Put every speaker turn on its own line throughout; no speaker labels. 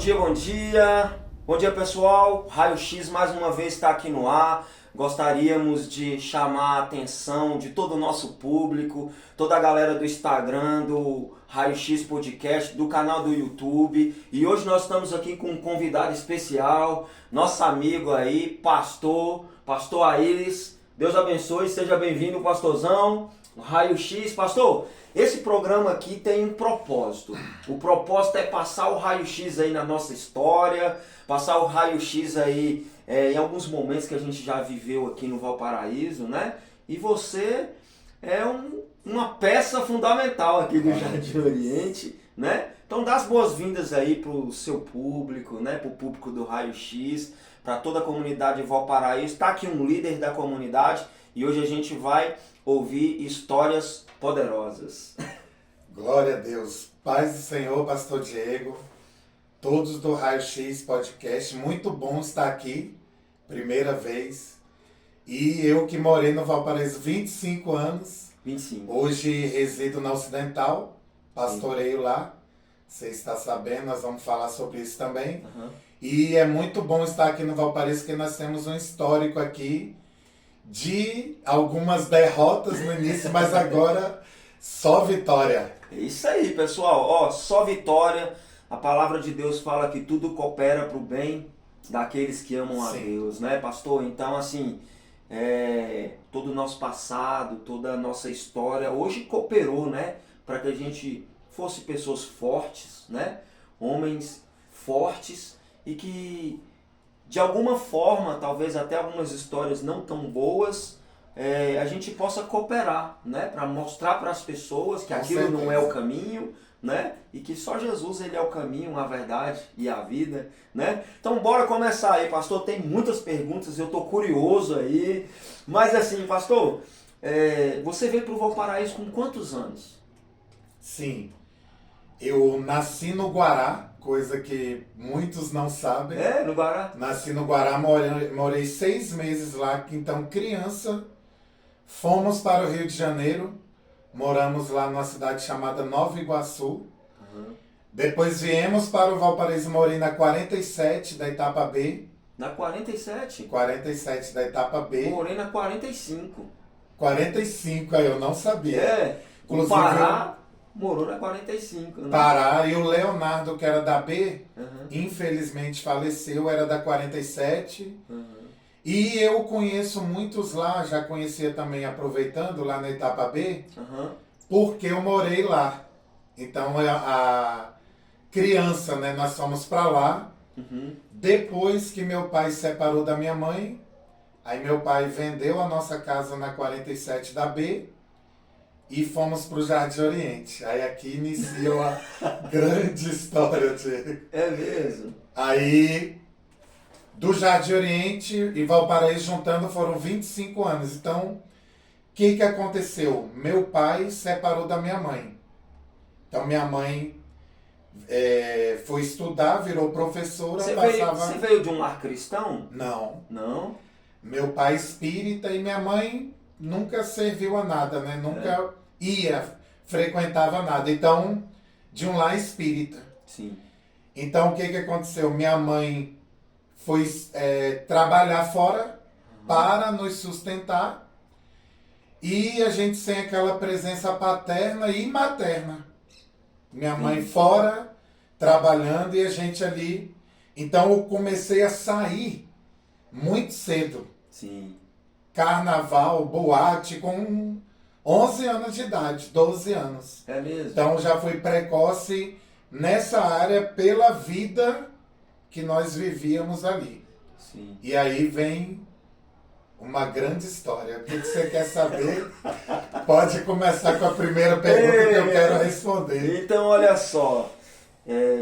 dia, bom dia. Bom dia, pessoal. Raio X mais uma vez está aqui no ar. Gostaríamos de chamar a atenção de todo o nosso público, toda a galera do Instagram, do Raio X Podcast, do canal do YouTube. E hoje nós estamos aqui com um convidado especial, nosso amigo aí, pastor Aires. Deus abençoe, seja bem-vindo, pastorzão. Raio X, pastor. Esse programa aqui tem um propósito. O propósito é passar o raio-x aí na nossa história, passar o raio-x aí em alguns momentos que a gente já viveu aqui no Valparaíso, né? E você é uma peça fundamental aqui do Jardim Oriente, né? Então dá as boas-vindas aí pro seu público, né? Pro público do Raio-X, para toda a comunidade de Valparaíso. Está aqui um líder da comunidade e hoje a gente vai ouvir histórias poderosas.
Glória a Deus. Paz do Senhor, pastor Diego, todos do Raio X Podcast, muito bom estar aqui, primeira vez. E eu que morei no Valparaíso 25 anos,
25.
Hoje resido na Ocidental, pastoreio lá, você está sabendo, nós vamos falar sobre isso também.
Uhum.
E é muito bom estar aqui no Valparaíso, porque nós temos um histórico aqui de algumas derrotas no início, mas agora só vitória.
É isso aí, pessoal. Ó, só vitória. A palavra de Deus fala que tudo coopera para o bem daqueles que amam a Deus, né, pastor? Então, assim, todo o nosso passado, toda a nossa história hoje cooperou, né, para que a gente fosse pessoas fortes, né, homens fortes e que de alguma forma, talvez até algumas histórias não tão boas, a gente possa cooperar, né? Para mostrar para as pessoas que aquilo não é o caminho, né? E que só Jesus ele é o caminho, a verdade e a vida, né? Então bora começar aí, pastor. Tem muitas perguntas, eu tô curioso aí. Mas assim, pastor, você veio para o Valparaíso com quantos anos?
Sim, eu nasci no Guará, coisa que muitos não sabem.
No Guará?
Nasci no Guará, morei 6 meses lá, então criança, fomos para o Rio de Janeiro, moramos lá numa cidade chamada Nova Iguaçu.
Uhum.
Depois viemos para o Valparaíso, morei na 47 da etapa B.
Na 47?
47 da etapa B.
Morei na 45.
45, aí eu não sabia.
O Pará morou na 45. Né?
Pará, e o Leonardo, que era da B,
Uhum.
infelizmente faleceu, era da 47.
Uhum.
E eu conheço muitos lá, já conhecia também, aproveitando, lá na etapa B,
Uhum.
porque eu morei lá. Então, a criança, né, nós fomos para lá.
Uhum.
Depois que meu pai se separou da minha mãe, aí meu pai vendeu a nossa casa na 47 da B, e fomos para o Jardim Oriente. Aí aqui inicia uma grande história, Diego.
É mesmo?
Aí, do Jardim Oriente e Valparaíso juntando foram 25 anos. Então, o que aconteceu? Meu pai separou da minha mãe. Então, minha mãe foi estudar, virou professora.
Você veio de um lar cristão?
Não.
Não?
Meu pai espírita e minha mãe nunca serviu a nada, né? Nunca frequentava nada. Então, de um lar espírita.
Sim.
Então, o que aconteceu? Minha mãe foi trabalhar fora para nos sustentar e a gente sem aquela presença paterna e materna. Minha mãe fora, trabalhando e a gente ali. Então, eu comecei a sair muito cedo.
Sim.
Carnaval, boate, com 11 anos de idade, 12 anos.
É mesmo?
Então já fui precoce nessa área pela vida que nós vivíamos ali.
Sim.
E aí vem uma grande história. O que você quer saber? Pode começar com a primeira pergunta que eu quero responder.
Então, olha só.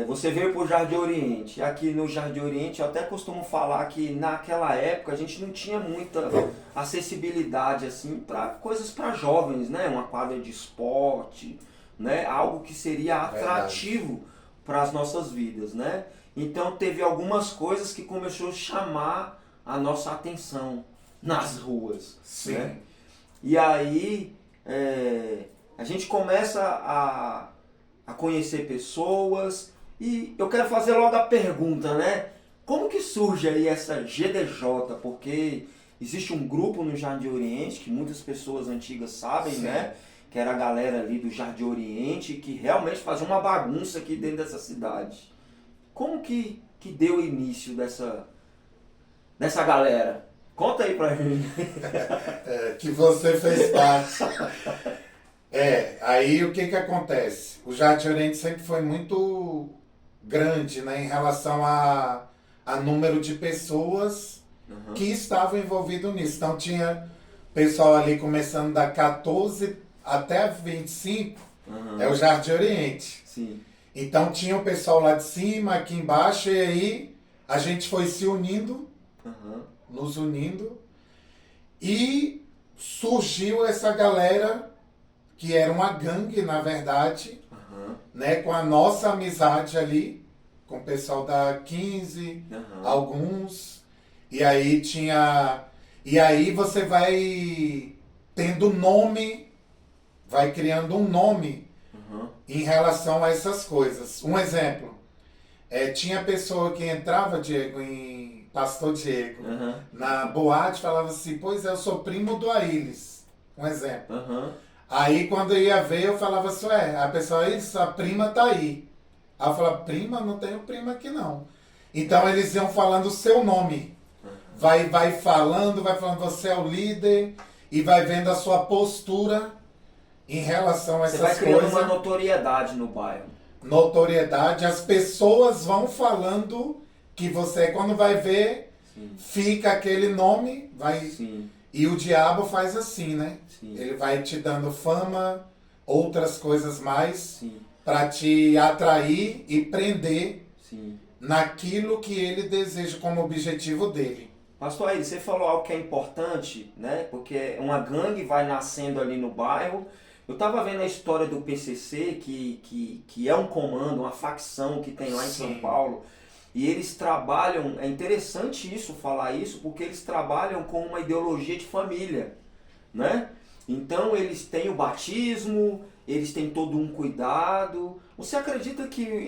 Você veio para o Jardim Oriente. Aqui no Jardim Oriente eu até costumo falar que naquela época a gente não tinha muita acessibilidade assim para coisas para jovens, né? Uma quadra de esporte, né? Algo que seria atrativo para as nossas vidas, né? Então teve algumas coisas que começou a chamar a nossa atenção nas ruas.
Sim.
Né? E aí a gente começa a conhecer pessoas E eu quero fazer logo a pergunta, né? Como que surge aí essa GDJ? Porque existe um grupo no Jardim Oriente que muitas pessoas antigas sabem,
Sim.
né? Que era a galera ali do Jardim Oriente que realmente fazia uma bagunça aqui dentro dessa cidade. Como que deu início dessa galera? Conta aí pra gente.
Que você fez parte. Aí o que acontece? O Jardim Oriente sempre foi muito grande, né, em relação a número de pessoas que estavam envolvidas nisso. Então tinha pessoal ali começando da 14 até 25, é o Jardim Oriente.
Sim.
Então tinha o pessoal lá de cima, aqui embaixo, e aí a gente foi se unindo, nos unindo, e surgiu essa galera que era uma gangue, na verdade, né, com a nossa amizade ali, com o pessoal da 15, alguns, e aí tinha... E aí você vai tendo nome, vai criando um nome em relação a essas coisas. Um exemplo, tinha pessoa que entrava, Diego, em Pastor Diego, na boate, falava assim, pois é, eu sou primo do Aílis, um exemplo. Aí quando eu ia ver, eu falava assim, a pessoa, a prima tá aí. Aí eu falava, prima? Não tenho prima aqui não. Então eles iam falando o seu nome. Vai falando, você é o líder, e vai vendo a sua postura em relação a essas coisas.
Você vai criando uma notoriedade no bairro.
Notoriedade, as pessoas vão falando que você, quando vai ver, fica aquele nome, vai...
Sim.
E o diabo faz assim, né?
Sim.
Ele vai te dando fama, outras coisas mais, para te atrair e prender naquilo que ele deseja como objetivo dele.
Pastor Aílis, você falou algo que é importante, né? Porque uma gangue vai nascendo ali no bairro. Eu estava vendo a história do PCC, que é um comando, uma facção que tem lá em São Paulo. E eles trabalham, é interessante isso, falar isso, porque eles trabalham com uma ideologia de família, né? Então eles têm o batismo, eles têm todo um cuidado. Você acredita que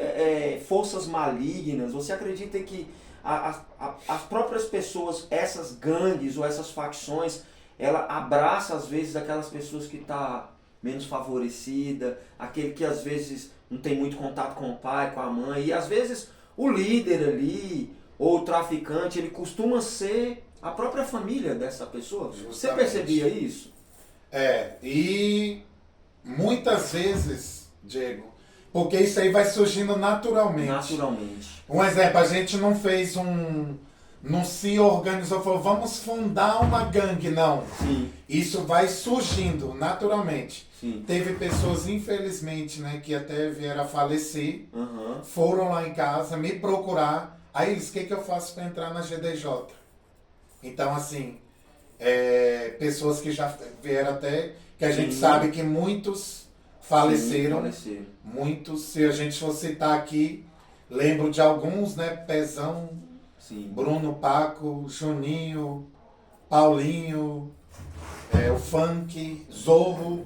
forças malignas, você acredita que as próprias pessoas, essas gangues ou essas facções, ela abraça às vezes aquelas pessoas que tá menos favorecida, aquele que às vezes não tem muito contato com o pai, com a mãe, e às vezes o líder ali, ou o traficante, ele costuma ser a própria família dessa pessoa.
Justamente.
Você percebia isso?
E muitas vezes, Diego, porque isso aí vai surgindo naturalmente.
Naturalmente.
Um exemplo, a gente não fez não se organizou, falou, vamos fundar uma gangue, não.
Sim.
Isso vai surgindo naturalmente.
Sim.
Teve pessoas, infelizmente, né, que até vieram a falecer, foram lá em casa me procurar. Aí eles, o que eu faço para entrar na GDJ? Então, assim, pessoas que já vieram até, que a gente sabe que muitos faleceram. Muitos, se a gente for citar aqui, lembro de alguns, né, Pezão, Bruno, Paco, Juninho, Paulinho, o Funk, Zorro.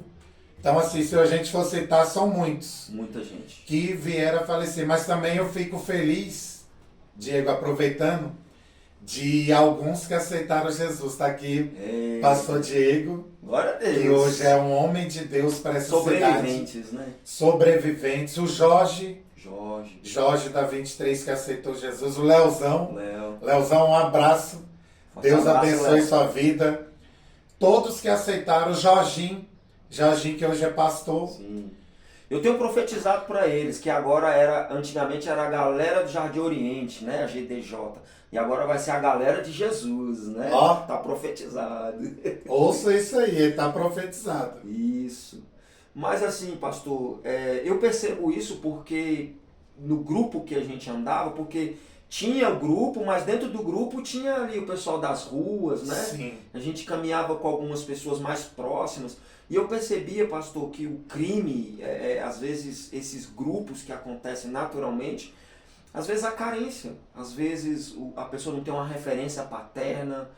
Então, assim, se a gente for citar, são muitos.
Muita gente.
Que vieram a falecer. Mas também eu fico feliz, Diego, aproveitando, de alguns que aceitaram Jesus. Está aqui, Pastor Diego.
Glória a Deus.
Que hoje é um homem de Deus para essa
sobreviventes,
cidade.
Né?
Sobreviventes. O Jorge da 23 que aceitou Jesus. O Leozão. Leozão, um abraço. Deus abençoe sua vida. Todos que aceitaram. O Jorginho que hoje é pastor.
Sim. Eu tenho profetizado para eles que agora antigamente era a galera do Jardim Oriente, né, a GDJ, e agora vai ser a galera de Jesus, né? Tá profetizado.
Ouça isso aí, tá profetizado.
Isso. Mas assim, pastor, eu percebo isso porque no grupo que a gente andava, porque tinha o grupo, mas dentro do grupo tinha ali o pessoal das ruas, né?
Sim.
A gente caminhava com algumas pessoas mais próximas. E eu percebia, pastor, que o crime, às vezes esses grupos que acontecem naturalmente, às vezes a carência, às vezes a pessoa não tem uma referência paterna,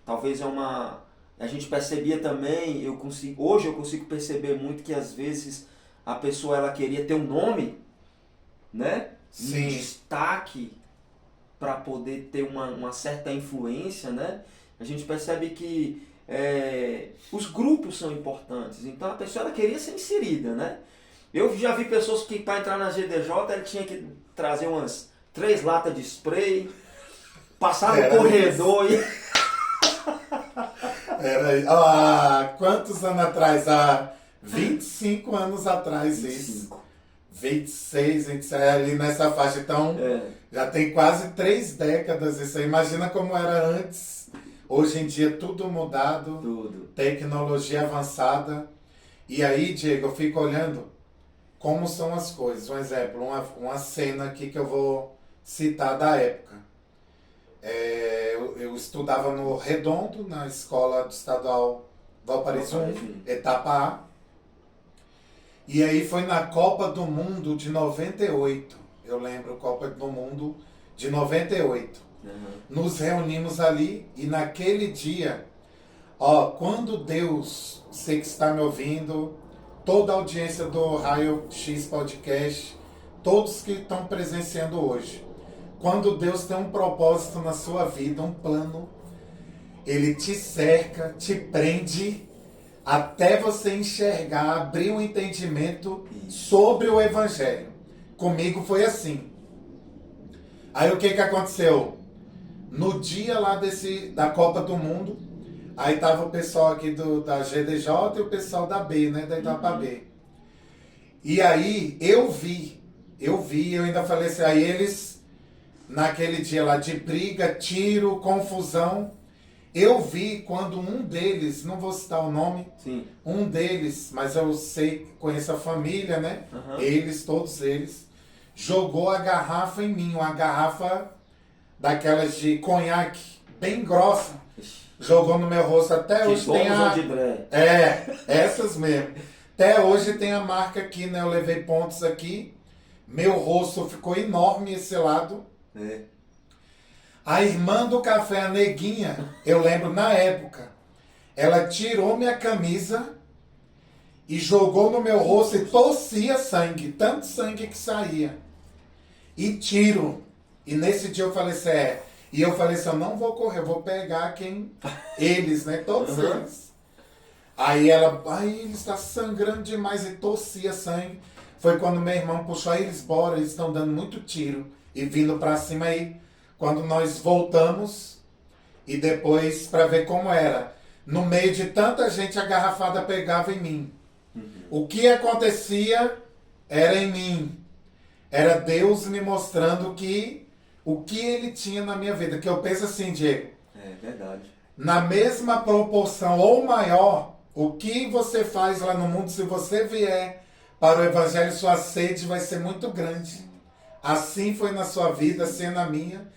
talvez a gente percebia também, hoje eu consigo perceber muito que às vezes a pessoa ela queria ter um nome, né?
Sim.
destaque para poder ter uma certa influência, né? A gente percebe que os grupos são importantes. Então a pessoa ela queria ser inserida, né? Eu já vi pessoas que para entrar na GDJ ele tinha que trazer umas 3 latas de spray, passar no corredor e...
Quantos anos atrás? 25 anos atrás
25.
isso. 26, 27, ali nessa faixa. Então, já tem quase 3 décadas isso aí. Imagina como era antes. Hoje em dia tudo mudado.
Tudo.
Tecnologia avançada. E aí, Diego, eu fico olhando como são as coisas. Um exemplo, uma cena aqui que eu vou citar da época. Eu estudava no Redondo, na escola do estadual Valparaíso, etapa A. E aí foi na Copa do Mundo de 98. Eu lembro, Copa do Mundo de 98. Nos reunimos ali e naquele dia, quando Deus, você que está me ouvindo, toda a audiência do Raio X Podcast, todos que estão presenciando hoje, quando Deus tem um propósito na sua vida, um plano, Ele te cerca, te prende, até você enxergar, abrir um entendimento sobre o Evangelho. Comigo foi assim. Aí o que aconteceu? No dia lá da Copa do Mundo, aí tava o pessoal aqui da GDJ e o pessoal da B, né, da etapa B. E aí eu vi, eu ainda falei assim, aí eles, naquele dia lá de briga, tiro, confusão, eu vi quando um deles, não vou citar o nome,
Sim.
um deles, mas eu sei, conheço a família, né? Eles, todos eles, jogou a garrafa em mim, uma garrafa daquelas de conhaque, bem grossa, jogou no meu rosto. Até hoje tem essas mesmo. Até hoje tem a marca aqui, né? Eu levei pontos aqui, meu rosto ficou enorme esse lado. A irmã do café, a neguinha, eu lembro na época, ela tirou minha camisa e jogou no meu rosto e tossia sangue, tanto sangue que saía. E tiro. E nesse dia eu falei assim, e eu falei assim, eu não vou correr, eu vou pegar eles, né, todos eles. Aí ela, ele está sangrando demais e tossia sangue. Foi quando meu irmão puxou, aí eles, bora, eles estão dando muito tiro e vindo pra cima aí. Quando nós voltamos e depois para ver como era. No meio de tanta gente, a garrafada pegava em mim. O que acontecia era em mim. Era Deus me mostrando o que Ele tinha na minha vida. Que eu penso assim, Diego.
É verdade.
Na mesma proporção ou maior, o que você faz lá no mundo, se você vier para o Evangelho, sua sede vai ser muito grande. Assim foi na sua vida, assim é na minha.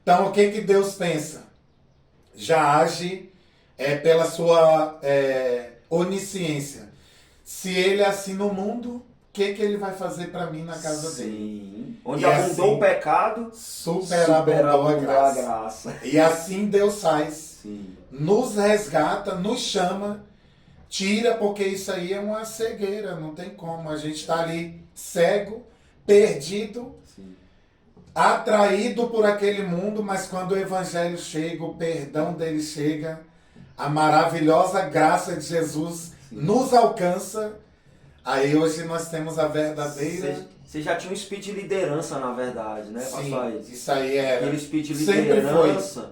Então, o que Deus pensa? Já age pela sua onisciência. Se Ele é assim no mundo, o que Ele vai fazer para mim na casa dele?
Onde abundou o pecado,
superabundou a graça. E assim Deus faz.
Sim.
Nos resgata, nos chama, tira, porque isso aí é uma cegueira, não tem como. A gente está ali cego, perdido, atraído por aquele mundo, mas quando o Evangelho chega, o perdão dele chega, a maravilhosa graça de Jesus nos alcança, aí hoje nós temos a verdadeira...
Você já tinha um espírito de liderança, na verdade, né, pastor?
Isso aí era.
Aquele espírito de
Sempre
liderança.
foi.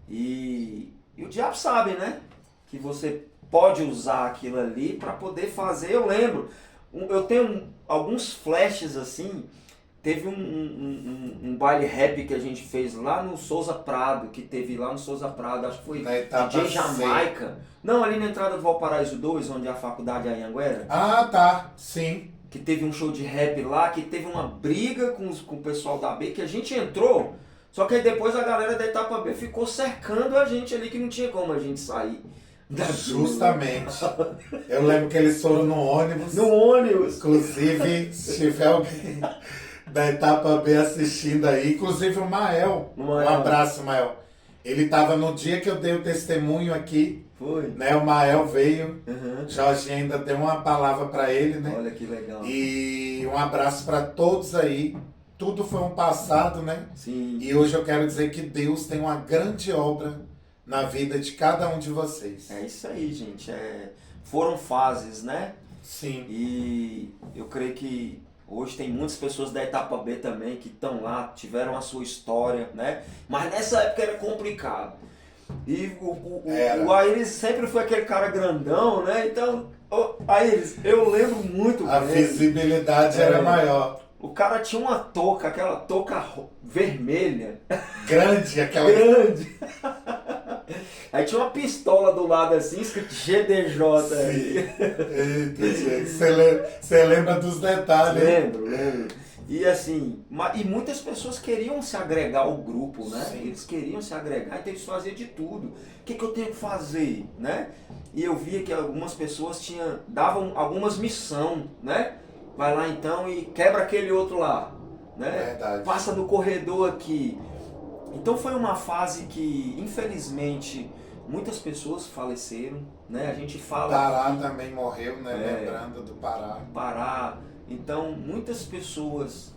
E o diabo sabe, né? Que você pode usar aquilo ali para poder fazer. Eu lembro, eu tenho alguns flashes assim. Teve um baile rap que a gente fez lá no Souza Prado, que teve lá no Souza Prado, acho que foi DJ Jamaica. Não, ali na entrada do Valparaíso 2, onde é a faculdade é em Anhanguera.
Ah, tá, sim.
Que teve um show de rap lá, que teve uma briga com o pessoal da B, que a gente entrou, só que aí depois a galera da etapa B ficou cercando a gente ali, que não tinha como a gente sair.
Justamente. Eu lembro que eles foram no ônibus.
No ônibus.
Inclusive, se tiver alguém da etapa B assistindo aí, inclusive o Mael. Um abraço, Mael. Ele estava no dia que eu dei o testemunho aqui.
Foi.
Né, o Mael veio. Jorge ainda deu uma palavra para ele, né?
Olha que legal.
E um abraço para todos aí. tudo foi um passado, né?
Sim.
E hoje eu quero dizer que Deus tem uma grande obra na vida de cada um de vocês.
É isso aí, gente. Foram fases, né?
Sim.
E eu creio que hoje tem muitas pessoas da etapa B também que estão lá, tiveram a sua história, né? Mas nessa época era complicado. E o Aires sempre foi aquele cara grandão, né? Então, Aires, eu lembro muito
A
bem.
visibilidade era maior.
O cara tinha uma touca, aquela touca vermelha.
Grande, aquela...
Grande. Aí tinha uma pistola do lado assim, escrito GDJ.
Sim. Eita, gente. Você lembra dos detalhes?
Lembro. E assim, e muitas pessoas queriam se agregar ao grupo, né?
Sim.
Eles queriam se agregar, então eles faziam de tudo. O que eu tenho que fazer, né? E eu via que algumas pessoas davam algumas missão, né? Vai lá então e quebra aquele outro lá, né?
Verdade.
Passa no corredor aqui. Então foi uma fase que, infelizmente, muitas pessoas faleceram, né? A gente fala...
Pará também morreu, né? Lembrando do
Pará. Então, muitas pessoas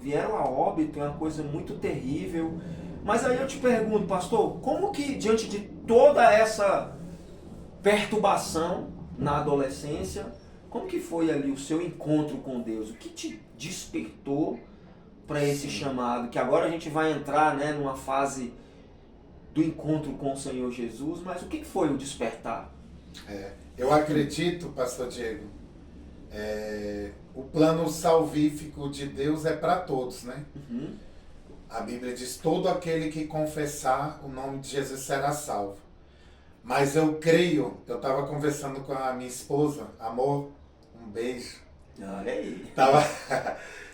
vieram a óbito, é uma coisa muito terrível. Mas aí eu te pergunto, pastor, como que diante de toda essa perturbação na adolescência, como que foi ali o seu encontro com Deus? O que te despertou para esse chamado? Que agora a gente vai entrar, né, numa fase do encontro com o Senhor Jesus, mas o que foi o despertar?
Eu acredito, pastor Diego, o plano salvífico de Deus é para todos, né?
Uhum.
A Bíblia diz, todo aquele que confessar o nome de Jesus será salvo. Mas eu creio, eu estava conversando com a minha esposa, amor, um beijo.
Olha aí.
Estava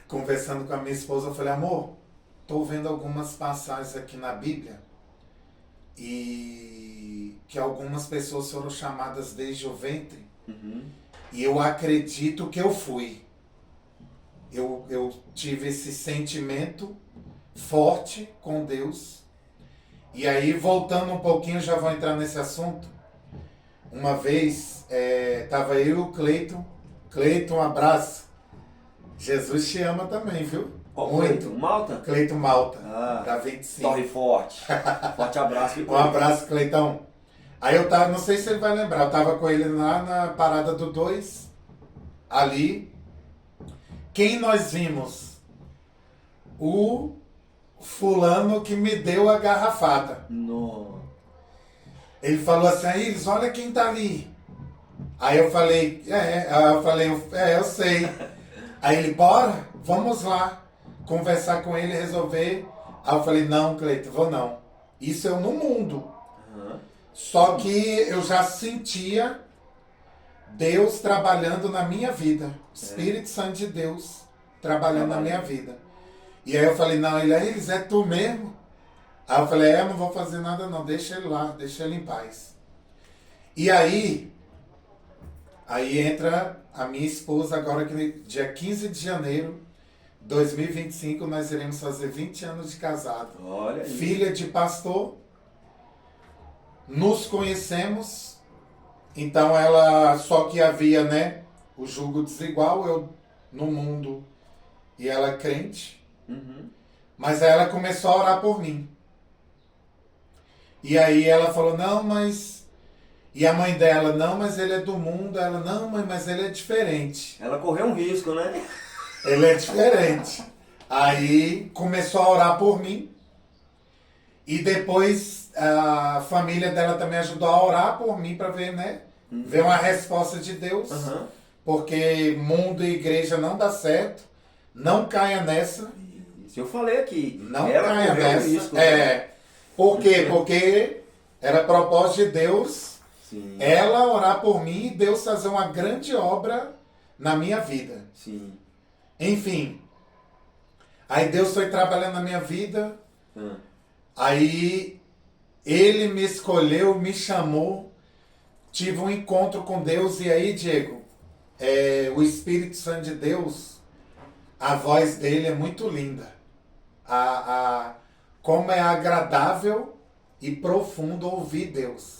conversando com a minha esposa, eu falei, amor, estou vendo algumas passagens aqui na Bíblia e que algumas pessoas foram chamadas desde o ventre.
Uhum.
E eu acredito que eu fui. Eu tive esse sentimento forte com Deus. E aí, voltando um pouquinho, já vou entrar nesse assunto. Uma vez, estava eu e o Cleiton. Cleiton, um abraço. Jesus te ama também, viu?
Qual
Muito.
Cleiton? Malta?
Cleiton Malta,
Ah,
da 25.
Torre Forte. Forte abraço.
Um abraço, Cleitão. Aí eu tava, não sei se ele vai lembrar, eu tava com ele lá na parada do 2, ali. Quem nós vimos? O fulano que me deu a garrafada.
Não.
Ele falou assim, Iris, olha quem tá ali. Aí eu falei, eu sei. Aí ele, bora, vamos lá, conversar com ele, resolver. Aí eu falei, não, Cleiton, vou não. Isso eu no mundo.
Uhum.
Só que eu já sentia Deus trabalhando na minha vida. Espírito Santo de Deus trabalhando na minha vida. E aí eu falei, não, Iris, é tu mesmo? Aí eu falei, eu não vou fazer nada não, deixa ele lá, deixa ele em paz. E aí entra a minha esposa agora, que dia 15 de janeiro de 2025 nós iremos fazer 20 anos de casado.
Olha aí.
Filha de pastor, nos conhecemos, então ela, só que havia, né, o julgo desigual, eu no mundo e ela crente, mas aí ela começou a orar por mim. E aí ela falou, não, mas... E a mãe dela, não, mas ele é do mundo. Ela, não, mãe, mas ele é diferente.
Ela correu um risco, né?
Ele é diferente. Aí começou a orar por mim. E depois a família dela também ajudou a orar por mim para ver, né? Ver uma resposta de Deus.
Uhum.
Porque mundo e igreja não dá certo. Não caia nessa.
Isso eu falei aqui.
Não
ela
caia
correu
nessa.
risco. Né?
Por quê? Porque era propósito de Deus.
Sim.
Ela orar por mim e Deus fazer uma grande obra na minha vida.
Sim.
Enfim. Aí Deus foi trabalhando na minha vida. Aí Ele me escolheu, me chamou. Tive um encontro com Deus. E aí, Diego, o Espírito Santo de Deus, a voz dele é muito linda. Como é agradável e profundo ouvir Deus.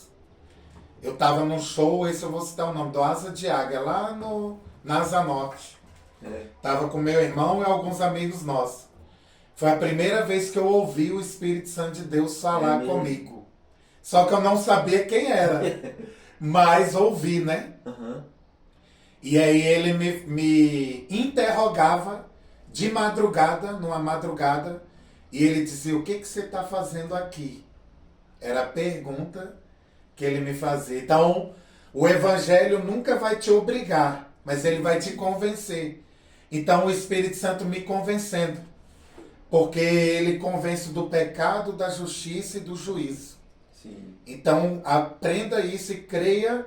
Eu estava num show, esse eu vou citar o nome, do Asa de Águia, lá na Asa Norte. Tava com meu irmão e alguns amigos nossos. Foi a primeira vez que eu ouvi o Espírito Santo de Deus falar
mesmo?
comigo. Só que eu não sabia quem era. Mas ouvi, né?
Aham.
E aí ele me interrogava de madrugada, numa madrugada, e ele dizia, o que você está fazendo aqui? Era a pergunta que ele me fazia. Então, o Evangelho nunca vai te obrigar, mas ele vai te convencer. Então, o Espírito Santo me convencendo, porque ele convence do pecado, da justiça e do juízo.
Sim.
Então, aprenda isso e creia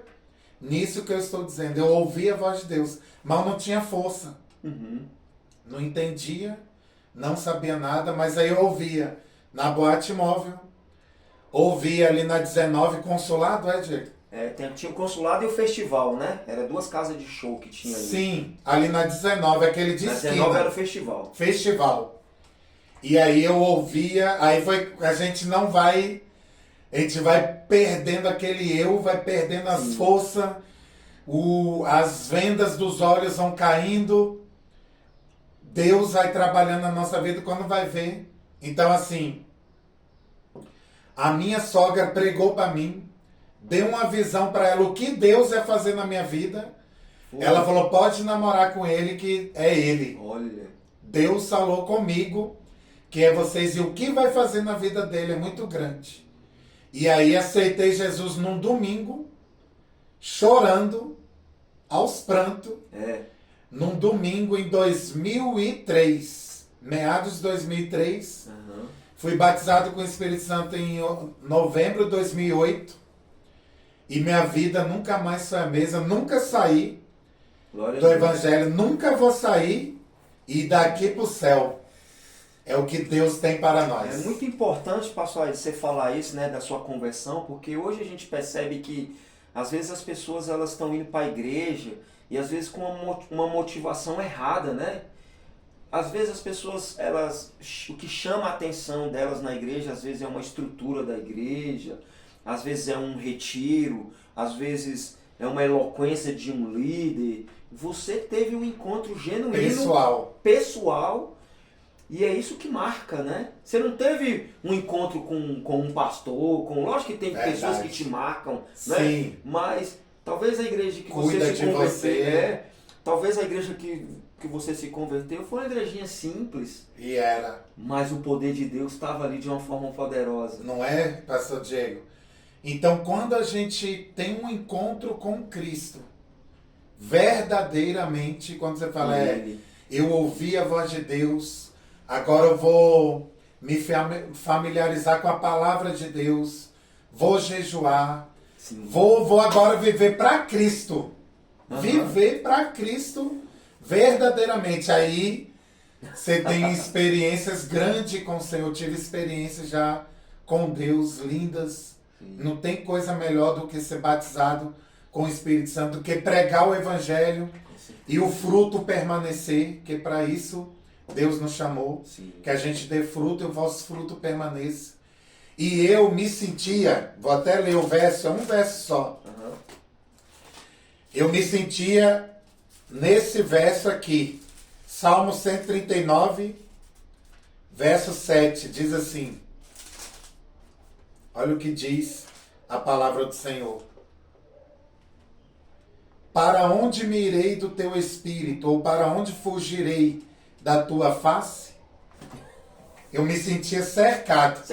nisso que eu estou dizendo. Eu ouvi a voz de Deus, mas não tinha força.
Uhum.
Não entendia, não sabia nada, mas aí eu ouvia na boate móvel, ouvia ali na 19 Consulado, Diego?
Tinha o consulado e o festival, né? Era 2 casas de show que tinha ali.
Sim, ali na 19, aquele de
Na
esquina.
19 era o festival.
Festival. E aí eu ouvia, aí foi, a gente vai perdendo aquele eu, vai perdendo as forças, as vendas dos olhos vão caindo, Deus vai trabalhando na nossa vida quando vai ver. Então assim, a minha sogra pregou para mim, deu uma visão para ela o que Deus ia fazer na minha vida. Ela falou, pode namorar com ele que é ele.
Olha.
Deus falou comigo que é vocês, e o que vai fazer na vida dele é muito grande. E aí aceitei Jesus num domingo, chorando, aos prantos, num domingo em 2003, meados de 2003.
Uhum.
Fui batizado com o Espírito Santo em novembro de 2008. E minha vida nunca mais foi a mesma, nunca saí do Evangelho, nunca vou sair e daqui pro céu. É o que Deus tem para nós.
É muito importante, pastor, você falar isso, né, da sua conversão, porque hoje a gente percebe que às vezes as pessoas elas estão indo para a igreja e às vezes com uma motivação errada, né? Às vezes as pessoas, o que chama a atenção delas na igreja, às vezes é uma estrutura da igreja, às vezes é um retiro, às vezes é uma eloquência de um líder. Você teve um encontro genuíno, pessoal, e é isso que marca, né? Você não teve um encontro com um pastor, lógico que tem pessoas que te marcam, né?
Sim.
Mas talvez a igreja que
Cuida
você se converteu,
você.
Talvez a igreja que você se converteu foi uma igrejinha simples.
E era.
Mas o poder de Deus estava ali de uma forma poderosa.
Não é, pastor Diego? Então, quando a gente tem um encontro com Cristo, verdadeiramente, quando você fala, eu ouvi a voz de Deus, agora eu vou me familiarizar com a palavra de Deus, vou jejuar, vou agora viver para Cristo. Viver para Cristo verdadeiramente. Aí você tem experiências grandes com o Senhor. Eu tive experiências já com Deus, lindas. Não tem coisa melhor do que ser batizado com o Espírito Santo, do que pregar o Evangelho e o fruto permanecer, que para isso Deus nos chamou, que a gente dê fruto e o vosso fruto permaneça. E eu me sentia, vou até ler o verso, é um verso só. Eu me sentia nesse verso aqui, Salmo 139, verso 7, diz assim, olha o que diz a palavra do Senhor. Para onde me irei do teu espírito, ou para onde fugirei da tua face? Eu me sentia cercado.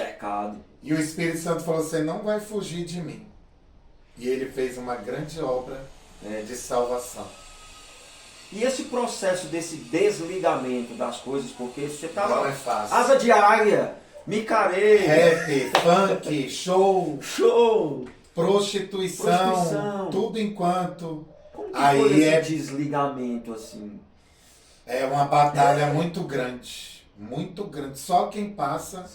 E o Espírito Santo falou, você não vai fugir de mim. E ele fez uma grande obra de salvação.
E esse processo desse desligamento das coisas, porque você estava...
Não é fácil.
Asa de águia, micareta,
rap, funk, show, prostituição, tudo enquanto...
Como que foi esse desligamento assim?
É uma batalha muito grande. Muito grande. Só quem passa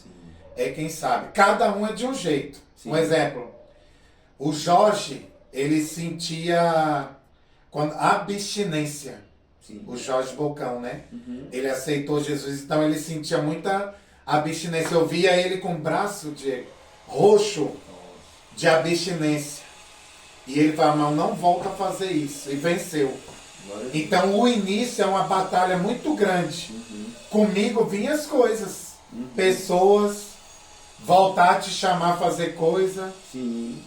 é quem sabe. Cada um é de um jeito. Um exemplo. O Jorge, ele sentia abstinência. O Jorge Bocão, né? Ele aceitou Jesus, então ele sentia muita abstinência. Eu via ele com o braço roxo de abstinência. E ele falava, não volta a fazer isso. E venceu. Então o início é uma batalha muito grande. Comigo vinham as coisas. pessoas, voltar a te chamar a fazer coisa.
Sim.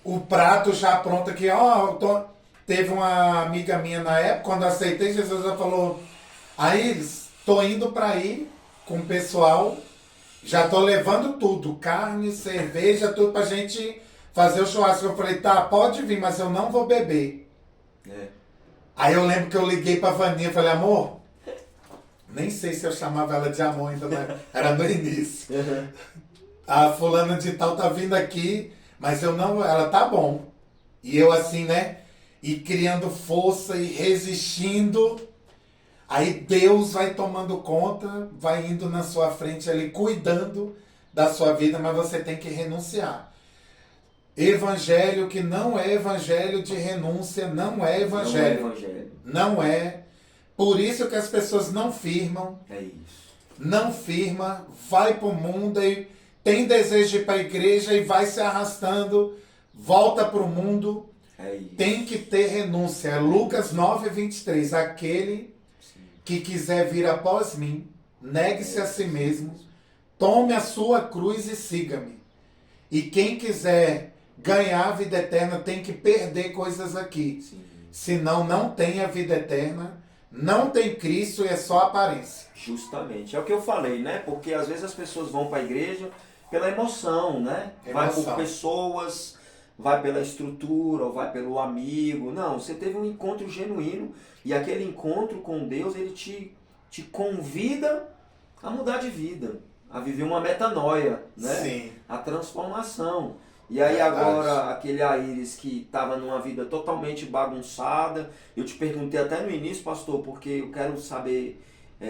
O prato já pronto aqui, teve uma amiga minha na época, quando eu aceitei, Jesus já falou, aí tô indo para ir com o pessoal, já tô levando tudo, carne, cerveja, tudo pra gente fazer o churrasco. Eu falei, tá, pode vir, mas eu não vou beber.
É.
Aí eu lembro que eu liguei pra Vaninha e falei, amor, nem sei se eu chamava ela de amor ainda, mas era no início. A fulana de tal tá vindo aqui, mas eu não, ela tá bom. E eu assim, né? E criando força e resistindo. Aí Deus vai tomando conta, vai indo na sua frente ali, cuidando da sua vida, mas você tem que renunciar. Evangelho que não é evangelho de renúncia, não é evangelho.
Não é evangelho.
Não é. Por isso que as pessoas não firmam.
É isso.
Não firma, vai pro mundo e tem desejo de ir para a igreja e vai se arrastando, volta pro mundo.
É isso.
Tem que ter renúncia. Lucas 9:23. Aquele que quiser vir após mim, negue-se a si mesmo, tome a sua cruz e siga-me. E quem quiser ganhar a vida eterna tem que perder coisas aqui.
Sim.
Senão não tem a vida eterna, não tem Cristo e é só aparência.
Justamente. É o que eu falei, né? Porque às vezes as pessoas vão para a igreja pela emoção, né? Vai por pessoas, vai pela estrutura, ou vai pelo amigo. Não, você teve um encontro genuíno e aquele encontro com Deus, ele te convida a mudar de vida, a viver uma metanoia, né?
Sim.
A transformação. E aí
Verdade.
agora, aquele Aires que estava numa vida totalmente bagunçada, eu te perguntei até no início, pastor, porque eu quero saber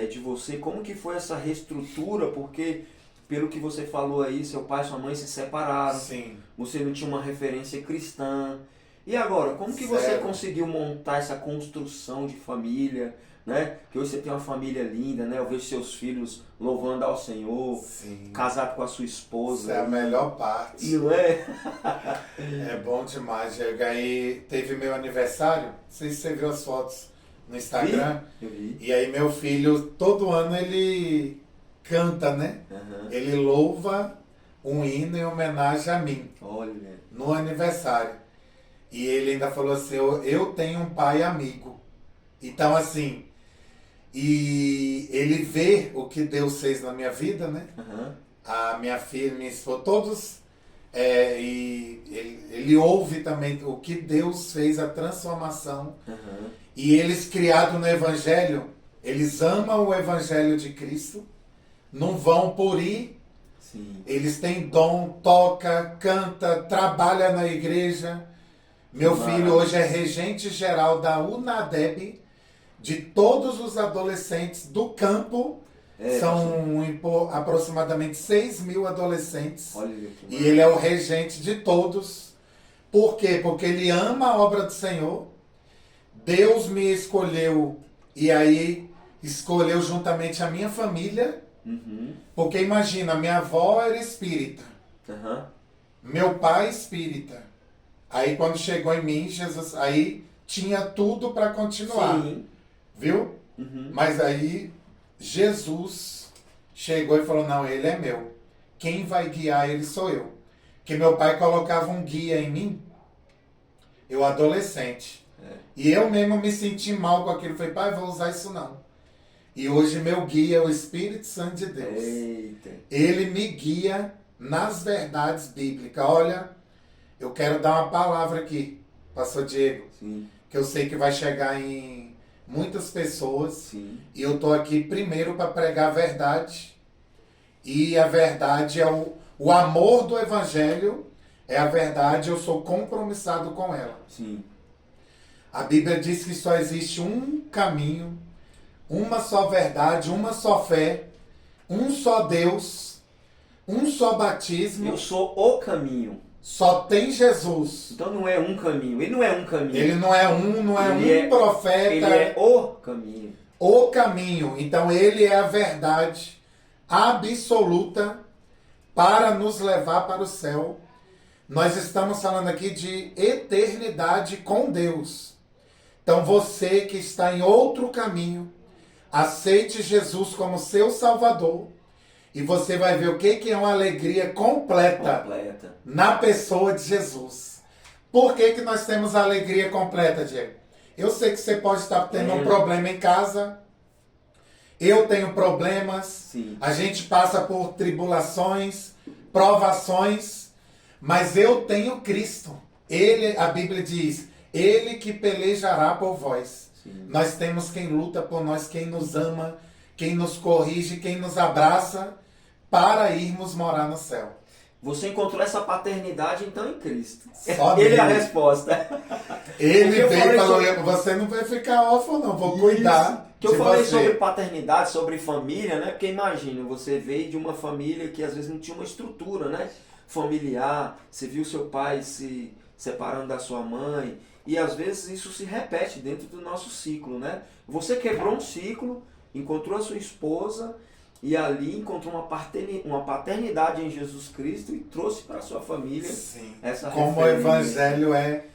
de você como que foi essa reestrutura, porque pelo que você falou aí, seu pai e sua mãe se separaram,
Sim.
você não tinha uma referência cristã. E agora, como que você
Zero.
conseguiu montar essa construção de família, né? Que hoje você tem uma família linda, né? Eu vejo seus filhos louvando ao Senhor,
Sim.
casado com a sua esposa.
Isso é a melhor parte.
E não é?
É bom demais. Eu ganhei, teve meu aniversário, não sei se você viu as fotos no Instagram.
Eu vi.
E aí meu filho, todo ano ele canta, né?
Uhum.
Ele louva um hino em homenagem a mim,
Olha.
no aniversário. E ele ainda falou assim, eu tenho um pai amigo. Então assim, e ele vê o que Deus fez na minha vida, né?
Uhum.
A minha filha, minha esposa, todos, e ele ouve também o que Deus fez, a transformação.
Uhum.
E eles criados no Evangelho, eles amam o Evangelho de Cristo, não vão por ir,
Sim.
eles têm dom, toca, canta, trabalha na igreja. Meu filho hoje é regente geral da UNADEB, de todos os adolescentes do campo. São aproximadamente 6.000 adolescentes.
Olha que
E ele é o regente de todos. Por quê? Porque ele ama a obra do Senhor. Deus me escolheu e aí escolheu juntamente a minha família.
Uhum.
Porque imagina, minha avó era espírita.
Uhum.
Meu pai espírita. Aí quando chegou em mim, Jesus, aí tinha tudo para continuar.
Sim.
Viu?
Uhum.
Mas aí Jesus chegou e falou, não, ele é meu. Quem vai guiar ele sou eu. Que meu pai colocava um guia em mim, eu adolescente. E eu mesmo me senti mal com aquilo. Falei, pai, vou usar isso não. E hoje meu guia é o Espírito Santo de Deus.
Eita.
Ele me guia nas verdades bíblicas. Olha, eu quero dar uma palavra aqui, pastor Diego,
Sim.
que eu sei que vai chegar em muitas pessoas.
Sim.
E eu estou aqui primeiro para pregar a verdade. E a verdade é o amor do Evangelho, é a verdade, eu sou compromissado com ela.
Sim.
A Bíblia diz que só existe um caminho, uma só verdade, uma só fé, um só Deus, um só batismo.
Eu sou o caminho.
Só tem Jesus.
Então não é um caminho. Ele não é um caminho.
Ele não é
Ele
um profeta.
Ele é o caminho.
O caminho. Então ele é a verdade absoluta para nos levar para o céu. Nós estamos falando aqui de eternidade com Deus. Então você que está em outro caminho, aceite Jesus como seu Salvador E você vai ver o que é uma alegria completa na pessoa de Jesus. Por que nós temos a alegria completa, Diego? Eu sei que você pode estar tendo um problema em casa. Eu tenho problemas.
Sim.
A gente passa por tribulações, provações. Mas eu tenho Cristo. Ele, a Bíblia diz, Ele que pelejará por vós.
Sim.
Nós temos quem luta por nós, quem nos ama, quem nos corrige, quem nos abraça, para irmos morar no céu.
Você encontrou essa paternidade então em Cristo.
Só
Ele
dele.
é a resposta.
Ele veio e falou,
sobre...
você não vai ficar órfão não, vou cuidar
que eu
de
falei
você.
sobre paternidade, sobre família, né? Porque imagina, você veio de uma família que às vezes não tinha uma estrutura, né? Familiar, você viu seu pai se separando da sua mãe, e às vezes isso se repete dentro do nosso ciclo, né? Você quebrou um ciclo, encontrou a sua esposa, e ali encontrou uma paternidade em Jesus Cristo e trouxe para a sua família.
Sim.
Essa
Como
referência.
o evangelho é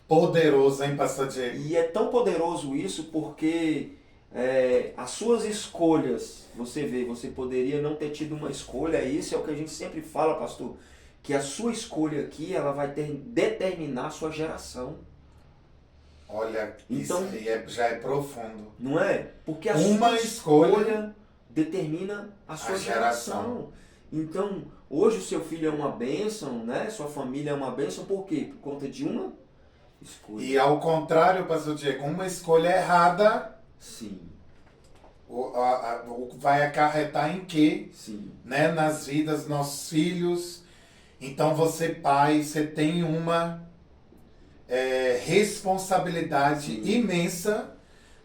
poderoso, hein, pastor Diego?
E é tão poderoso isso porque as suas escolhas, você vê, você poderia não ter tido uma escolha, isso é o que a gente sempre fala, pastor, que a sua escolha aqui, ela vai determinar a sua geração.
Olha,
então,
isso aí já é profundo.
Não é? Porque a
uma
sua escolha determina a sua geração. Então, hoje o seu filho é uma bênção, né? Sua família é uma bênção, por quê? Por conta de uma escolha.
E ao contrário, pastor Diego, uma escolha errada,
sim,
vai acarretar em quê?
Sim.
Né? Nas vidas dos nossos filhos. Então você, pai, você tem uma responsabilidade
Sim.
imensa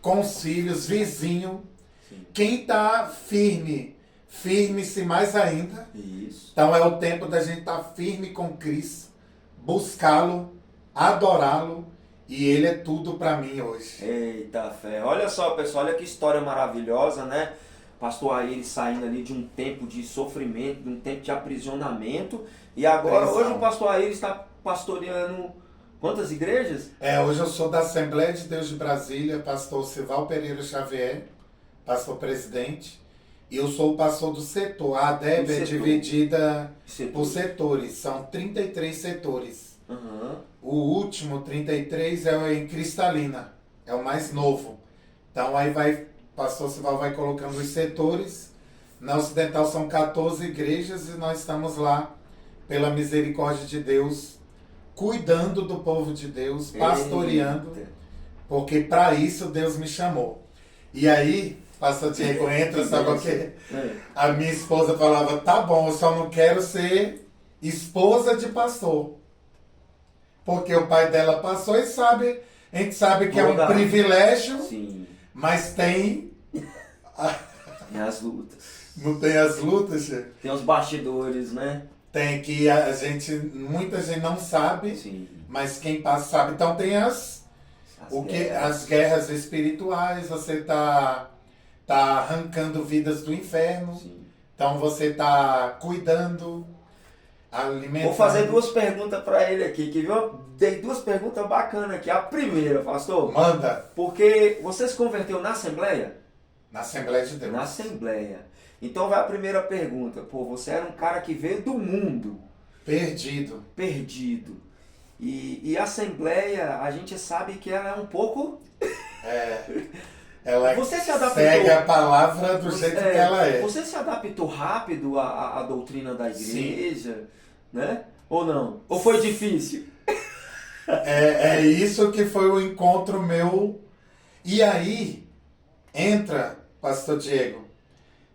com os filhos, vizinho.
Sim.
Quem está firme-se mais ainda.
Isso.
Então é o tempo da gente estar firme com Cristo, buscá-lo, adorá-lo, e Ele é tudo para mim hoje.
Eita fé. Olha só, pessoal, olha que história maravilhosa, né? Pastor Aires saindo ali de um tempo de sofrimento, de um tempo de aprisionamento, e agora, hoje o pastor Aires está pastoreando quantas igrejas?
Hoje eu sou da Assembleia de Deus de Brasília, pastor Sival Pereira Xavier, pastor presidente, e eu sou o pastor do setor. A ADEB é dividida por setores, são 33 setores.
Uhum.
O último, 33, é em Cristalina, é o mais novo. Então aí vai, pastor Sival vai colocando os setores. Na Ocidental são 14 igrejas e nós estamos lá, pela misericórdia de Deus, cuidando do povo de Deus, pastoreando, porque para isso Deus me chamou. E aí, pastor Diego entra, sabe o quê? A minha esposa falava, tá bom, eu só não quero ser esposa de pastor. Porque o pai dela passou e sabe, a gente sabe que é um privilégio,
sim,
mas tem
as lutas.
Não tem as lutas, Che?
Tem os bastidores, né?
Tem que muita gente não sabe,
sim,
mas quem passa sabe. Então tem as guerras espirituais, você tá arrancando vidas do inferno,
sim.
Então você tá cuidando, alimentando.
Vou fazer duas perguntas para ele aqui, que viu? Dei duas perguntas bacanas aqui. A primeira, pastor.
Manda.
Porque você se converteu na Assembleia?
Na Assembleia de Deus.
Na Assembleia. Então vai a primeira pergunta. Pô, você era um cara que veio do mundo.
Perdido.
E a Assembleia, a gente sabe que ela é um pouco...
Ela
você se adaptou,
segue a palavra do jeito que ela é.
Você se adaptou rápido à doutrina da igreja, sim, né? Ou não? Ou foi difícil?
É isso que foi o encontro meu. E aí, entra, pastor Diego,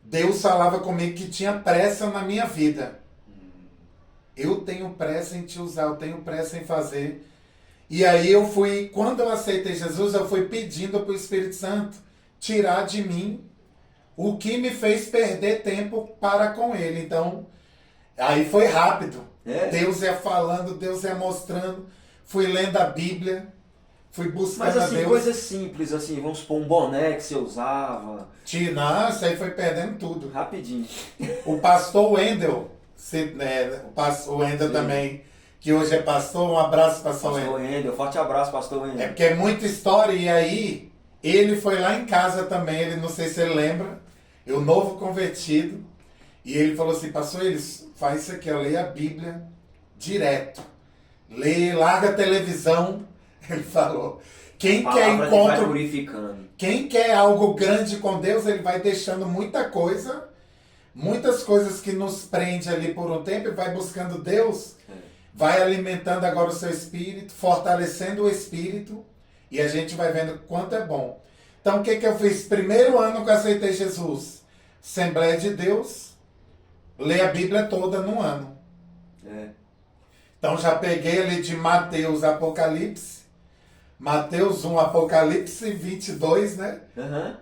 Deus falava comigo que tinha pressa na minha vida. Eu tenho pressa em te usar, eu tenho pressa em fazer. E aí quando eu aceitei Jesus, eu fui pedindo para o Espírito Santo tirar de mim o que me fez perder tempo para com Ele. Então, aí foi rápido. Deus ia falando, Deus ia mostrando. Fui lendo a Bíblia, fui buscando
Mas assim,
a Deus.
coisas simples, assim, vamos supor, um boné que você usava.
Não, isso aí foi perdendo tudo.
Rapidinho.
O pastor Wendel, o Wendel também, que hoje é pastor, um abraço, pastor
Wendel. Forte abraço, pastor Wendel.
É porque é muita história, e aí ele foi lá em casa também, ele não sei se ele lembra, eu novo convertido, E ele falou assim, pastor, eles faz isso aqui, ó, lê a Bíblia direto. Lê, larga a televisão. Ele falou. Quem quer
Vai
encontro,
purificando.
quem quer algo grande com Deus, ele vai deixando muitas coisas que nos prende ali por um tempo e vai buscando Deus, vai alimentando agora o seu espírito, fortalecendo o espírito e a gente vai vendo quanto é bom. Então o que eu fiz? Primeiro ano que eu aceitei Jesus, Assembleia de Deus, ler a Bíblia toda num ano. Então já peguei ali de Mateus, Apocalipse, Mateus 1, Apocalipse 22, né?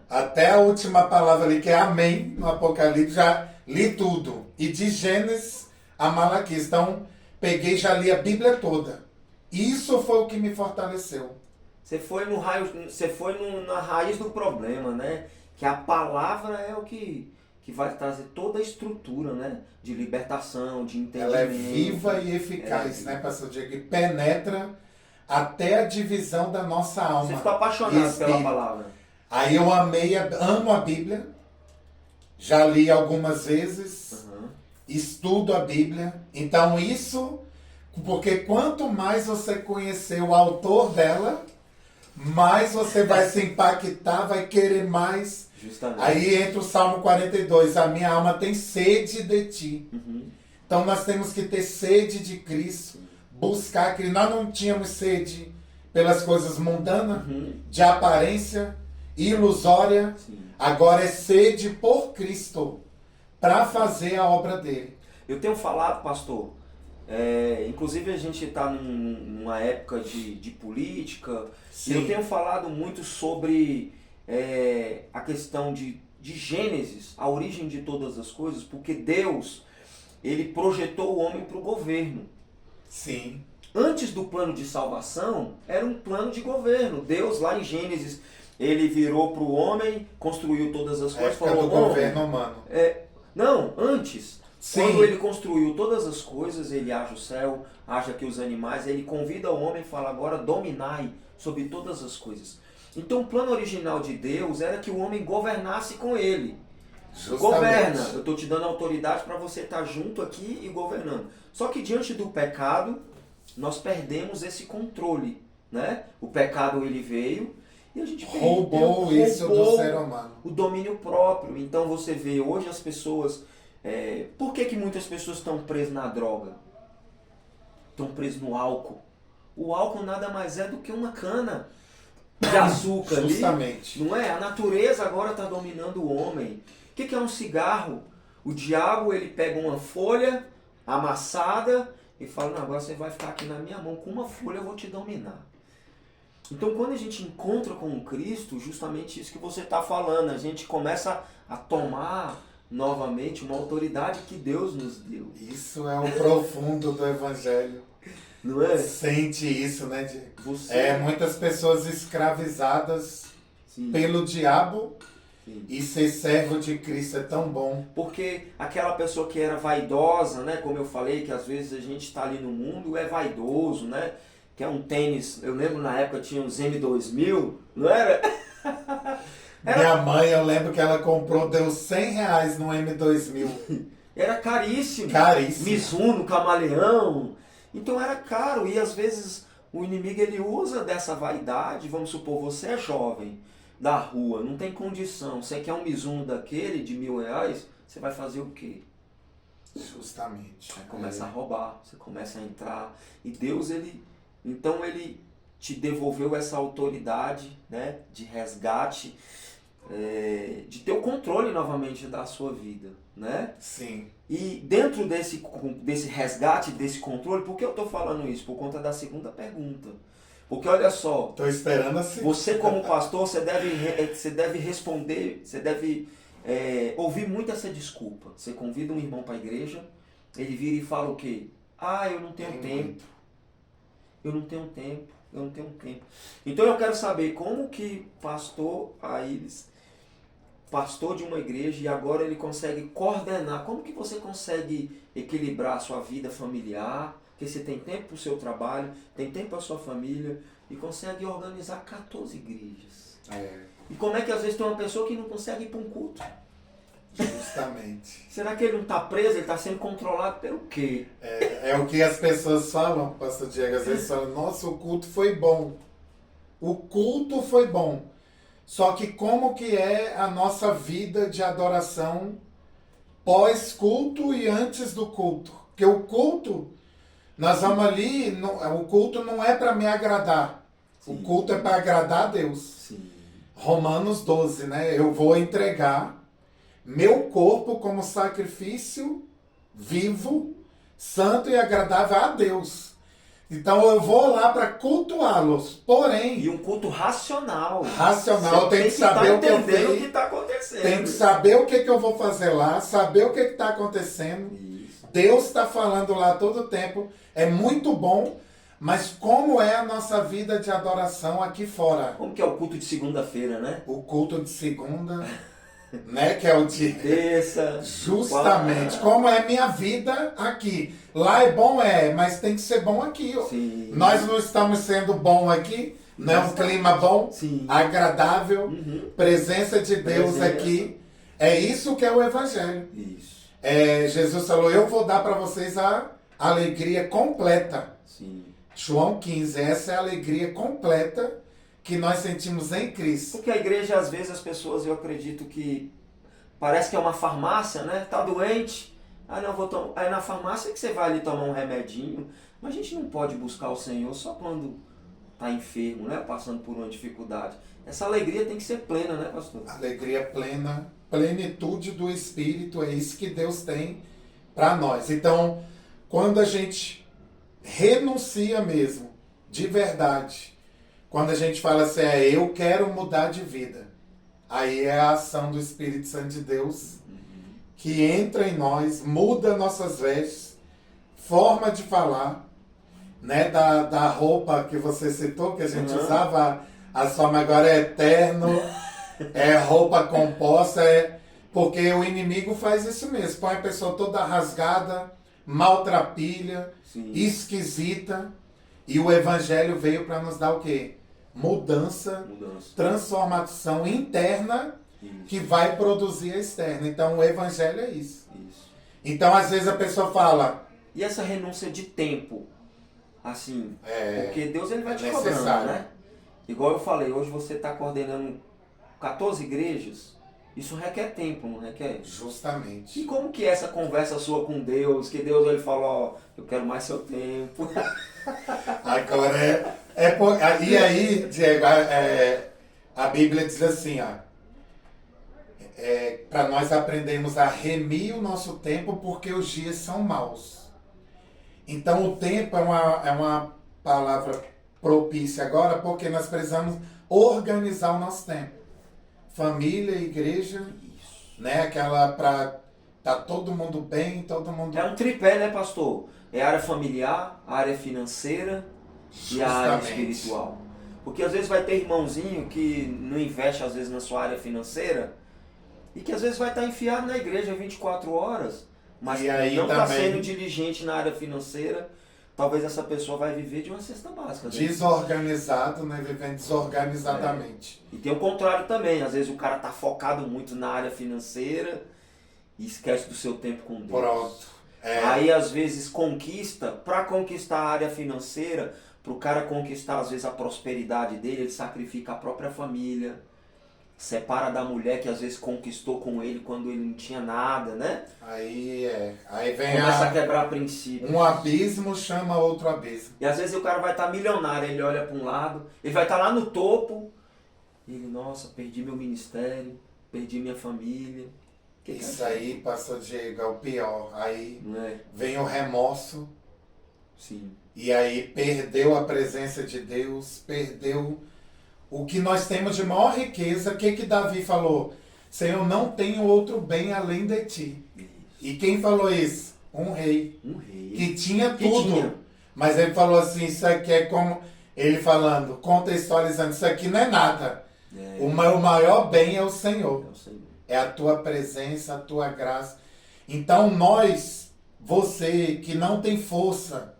Até a última palavra ali, que é amém, no Apocalipse, já li tudo. E de Gênesis a Malaquias. Então, peguei e já li a Bíblia toda. Isso foi o que me fortaleceu.
Você foi na raiz do problema, né? Que a palavra é o que vai trazer toda a estrutura, né? De libertação, de entendimento.
Ela é viva e eficaz, né, pastor Diego? Que penetra até a divisão da nossa alma.
Você ficou apaixonado pela palavra.
Aí eu amo a Bíblia, já li algumas vezes, estudo a Bíblia. Então isso, porque quanto mais você conhecer o autor dela, mais você vai se impactar, vai querer mais.
Justamente.
Aí entra o Salmo 42, a minha alma tem sede de ti. Então nós temos que ter sede de Cristo. Buscar que nós não tínhamos sede pelas coisas mundanas, de aparência, ilusória. Agora é sede por Cristo para fazer a obra dele.
Eu tenho falado, pastor, inclusive a gente está numa época de política, e eu tenho falado muito sobre a questão de Gênesis, a origem de todas as coisas, porque Deus, ele projetou o homem para o governo.
Sim.
Antes do plano de salvação, era um plano de governo. Deus, lá em Gênesis, ele virou para o homem, construiu todas as coisas.
Falou do governo humano.
Não, antes.
Sim.
Quando ele construiu todas as coisas, ele haja o céu, haja aqui os animais, ele convida o homem e fala, agora dominai sobre todas as coisas. Então o plano original de Deus era que o homem governasse com ele.
Justamente.
Governa, eu estou te dando autoridade para você estar junto aqui e governando. Só que diante do pecado, nós perdemos esse controle, né? O pecado ele veio e a gente
roubou isso do ser humano.
O domínio próprio. Então você vê hoje as pessoas... por que muitas pessoas estão presas na droga? Estão presas no álcool. O álcool nada mais é do que uma cana de açúcar ali.
Justamente.
Não é? A natureza agora está dominando o homem. O que é um cigarro? O diabo ele pega uma folha amassada e fala, não, agora você vai ficar aqui na minha mão, com uma folha eu vou te dominar. Então quando a gente encontra com o Cristo, justamente isso que você está falando, a gente começa a tomar novamente uma autoridade que Deus nos deu.
Isso é o profundo do Evangelho.
Não é?
Sente isso, né, Diego? Muitas pessoas escravizadas pelo diabo. Sim. E ser servo de Cristo é tão bom.
Porque aquela pessoa que era vaidosa, né? Como eu falei, que às vezes a gente está ali no mundo, é vaidoso, né? Que é um tênis, eu lembro na época tinha uns M2000, não era?
Minha mãe, eu lembro que ela comprou, deu R$100 no M2000.
Era caríssimo.
Caríssimo.
Mizuno, Camaleão. Então era caro e às vezes o inimigo ele usa dessa vaidade. Vamos supor, você é jovem, da rua, não tem condição, você quer um Mizuno daquele de R$1.000, você vai fazer o quê?
Justamente.
Vai começar a roubar, você começa a entrar. E Deus, então ele te devolveu essa autoridade, né, de resgate, de ter o controle novamente da sua vida, né?
Sim.
E dentro desse resgate, desse controle, por que eu estou falando isso? Por conta da segunda pergunta. Porque olha só,
estou esperando assim.
Você como pastor, você deve responder, você deve ouvir muito essa desculpa. Você convida um irmão para a igreja, ele vira e fala o quê? Eu não tenho tempo. Eu não tenho tempo. Eu não tenho tempo. Então eu quero saber como que pastor Aires, pastor de uma igreja, e agora ele consegue coordenar, como que você consegue equilibrar a sua vida familiar, porque você tem tempo para o seu trabalho, tem tempo para a sua família, e consegue organizar 14 igrejas. E como é que às vezes tem uma pessoa que não consegue ir para um culto?
Justamente.
Será que ele não está preso? Ele está sendo controlado pelo quê?
É o que as pessoas falam, pastor Diego, às vezes falam, nossa, o culto foi bom. O culto foi bom. Só que como que é a nossa vida de adoração pós-culto e antes do culto? Porque o culto, nós vamos ali, o culto não é para me agradar.
Sim.
O culto é para agradar a Deus.
Sim.
Romanos 12, né? Eu vou entregar meu corpo como sacrifício vivo, santo e agradável a Deus. Então eu vou lá para cultuá-los. Porém,
E um culto racional.
racional, eu tenho que
tá
saber o que eu
entendendo o que
fiz.
está acontecendo.
Tem que saber o que eu vou fazer lá, saber o que está acontecendo.
Isso.
Deus está falando lá todo o tempo. É muito bom, mas como é a nossa vida de adoração aqui fora?
Como que é o culto de segunda-feira, né?
O culto de segunda, né? Que é o de...
Terça.
Justamente.
quarta.
Como é minha vida aqui. Lá é bom, mas tem que ser bom aqui.
Sim.
Nós não estamos sendo bom aqui, não é um clima bom,
Sim.
agradável,
Uhum.
presença de Deus
Presença.
aqui. É isso que é o Evangelho.
Isso.
Jesus falou, eu vou dar para vocês a alegria completa.
Sim.
João 15, essa é a alegria completa que nós sentimos em Cristo.
Porque a igreja, às vezes, as pessoas, eu acredito que parece que é uma farmácia, né? Tá doente. Ah, não, vou tomar. Aí na farmácia que você vai ali tomar um remedinho. Mas a gente não pode buscar o Senhor só quando tá enfermo, né? Passando por uma dificuldade. Essa alegria tem que ser plena, né, pastor?
Alegria plena, plenitude do Espírito, é isso que Deus tem para nós. Então, quando a gente renuncia mesmo, de verdade, quando a gente fala assim, eu quero mudar de vida, aí é a ação do Espírito Santo de Deus que entra em nós, muda nossas vestes, forma de falar, né, da roupa que você citou, que a gente usava, a forma agora é eterno, é roupa composta, porque o inimigo faz isso mesmo, põe a pessoa toda rasgada, maltrapilha,
Sim.
esquisita, e o Evangelho veio para nos dar o quê? Mudança, transformação interna,
Isso.
que vai produzir a externa. Então o Evangelho é isso.
Isso.
Então às vezes a pessoa fala...
E essa renúncia de tempo, assim, porque Deus ele vai te
necessário.
cobrando, né? Igual eu falei, hoje você está coordenando 14 igrejas, isso requer tempo, não requer?
Justamente.
E como que é essa conversa sua com Deus, que Deus ele fala, ó, eu quero mais seu tempo.
Agora e aí, Diego, a Bíblia diz assim, para nós aprendermos a remir o nosso tempo porque os dias são maus. Então o tempo é uma palavra propícia agora porque nós precisamos organizar o nosso tempo. Família, igreja, né? Aquela para tá todo mundo bem, todo mundo...
É um tripé, né, pastor? É a área familiar, a área financeira e a área espiritual. Porque às vezes vai ter irmãozinho que não investe às vezes na sua área financeira e que às vezes vai estar enfiado na igreja 24 horas, mas não está sendo diligente na área financeira. Talvez essa pessoa vai viver de uma cesta básica. Né?
Desorganizado, né? Vivendo desorganizadamente.
E tem o contrário também. Às vezes o cara está focado muito na área financeira e esquece do seu tempo com Deus.
Pronto.
Aí às vezes conquista, para conquistar a área financeira, para o cara conquistar às vezes a prosperidade dele, ele sacrifica a própria família, separa da mulher que às vezes conquistou com ele quando ele não tinha nada, né?
Aí vem
começa a quebrar princípios.
Um abismo chama outro abismo.
E às vezes o cara vai estar milionário, ele olha para um lado, ele vai estar lá no topo, e ele, nossa, perdi meu ministério, perdi minha família.
Isso aí, pastor Diego, é o pior. Aí
Não é?
vem o remorso.
Sim.
E aí perdeu a presença de Deus, perdeu o que nós temos de maior riqueza. O que Davi falou? Senhor, não tenho outro bem além de ti.
Isso.
E quem falou isso? Um rei.
Um rei.
Que tinha
Que
tudo.
tinha.
Mas ele falou assim, isso aqui é como... Ele falando, contextualizando, isso aqui não é nada. O maior bem é o Senhor.
É o Senhor.
É a tua presença, a tua graça. Então você que não tem força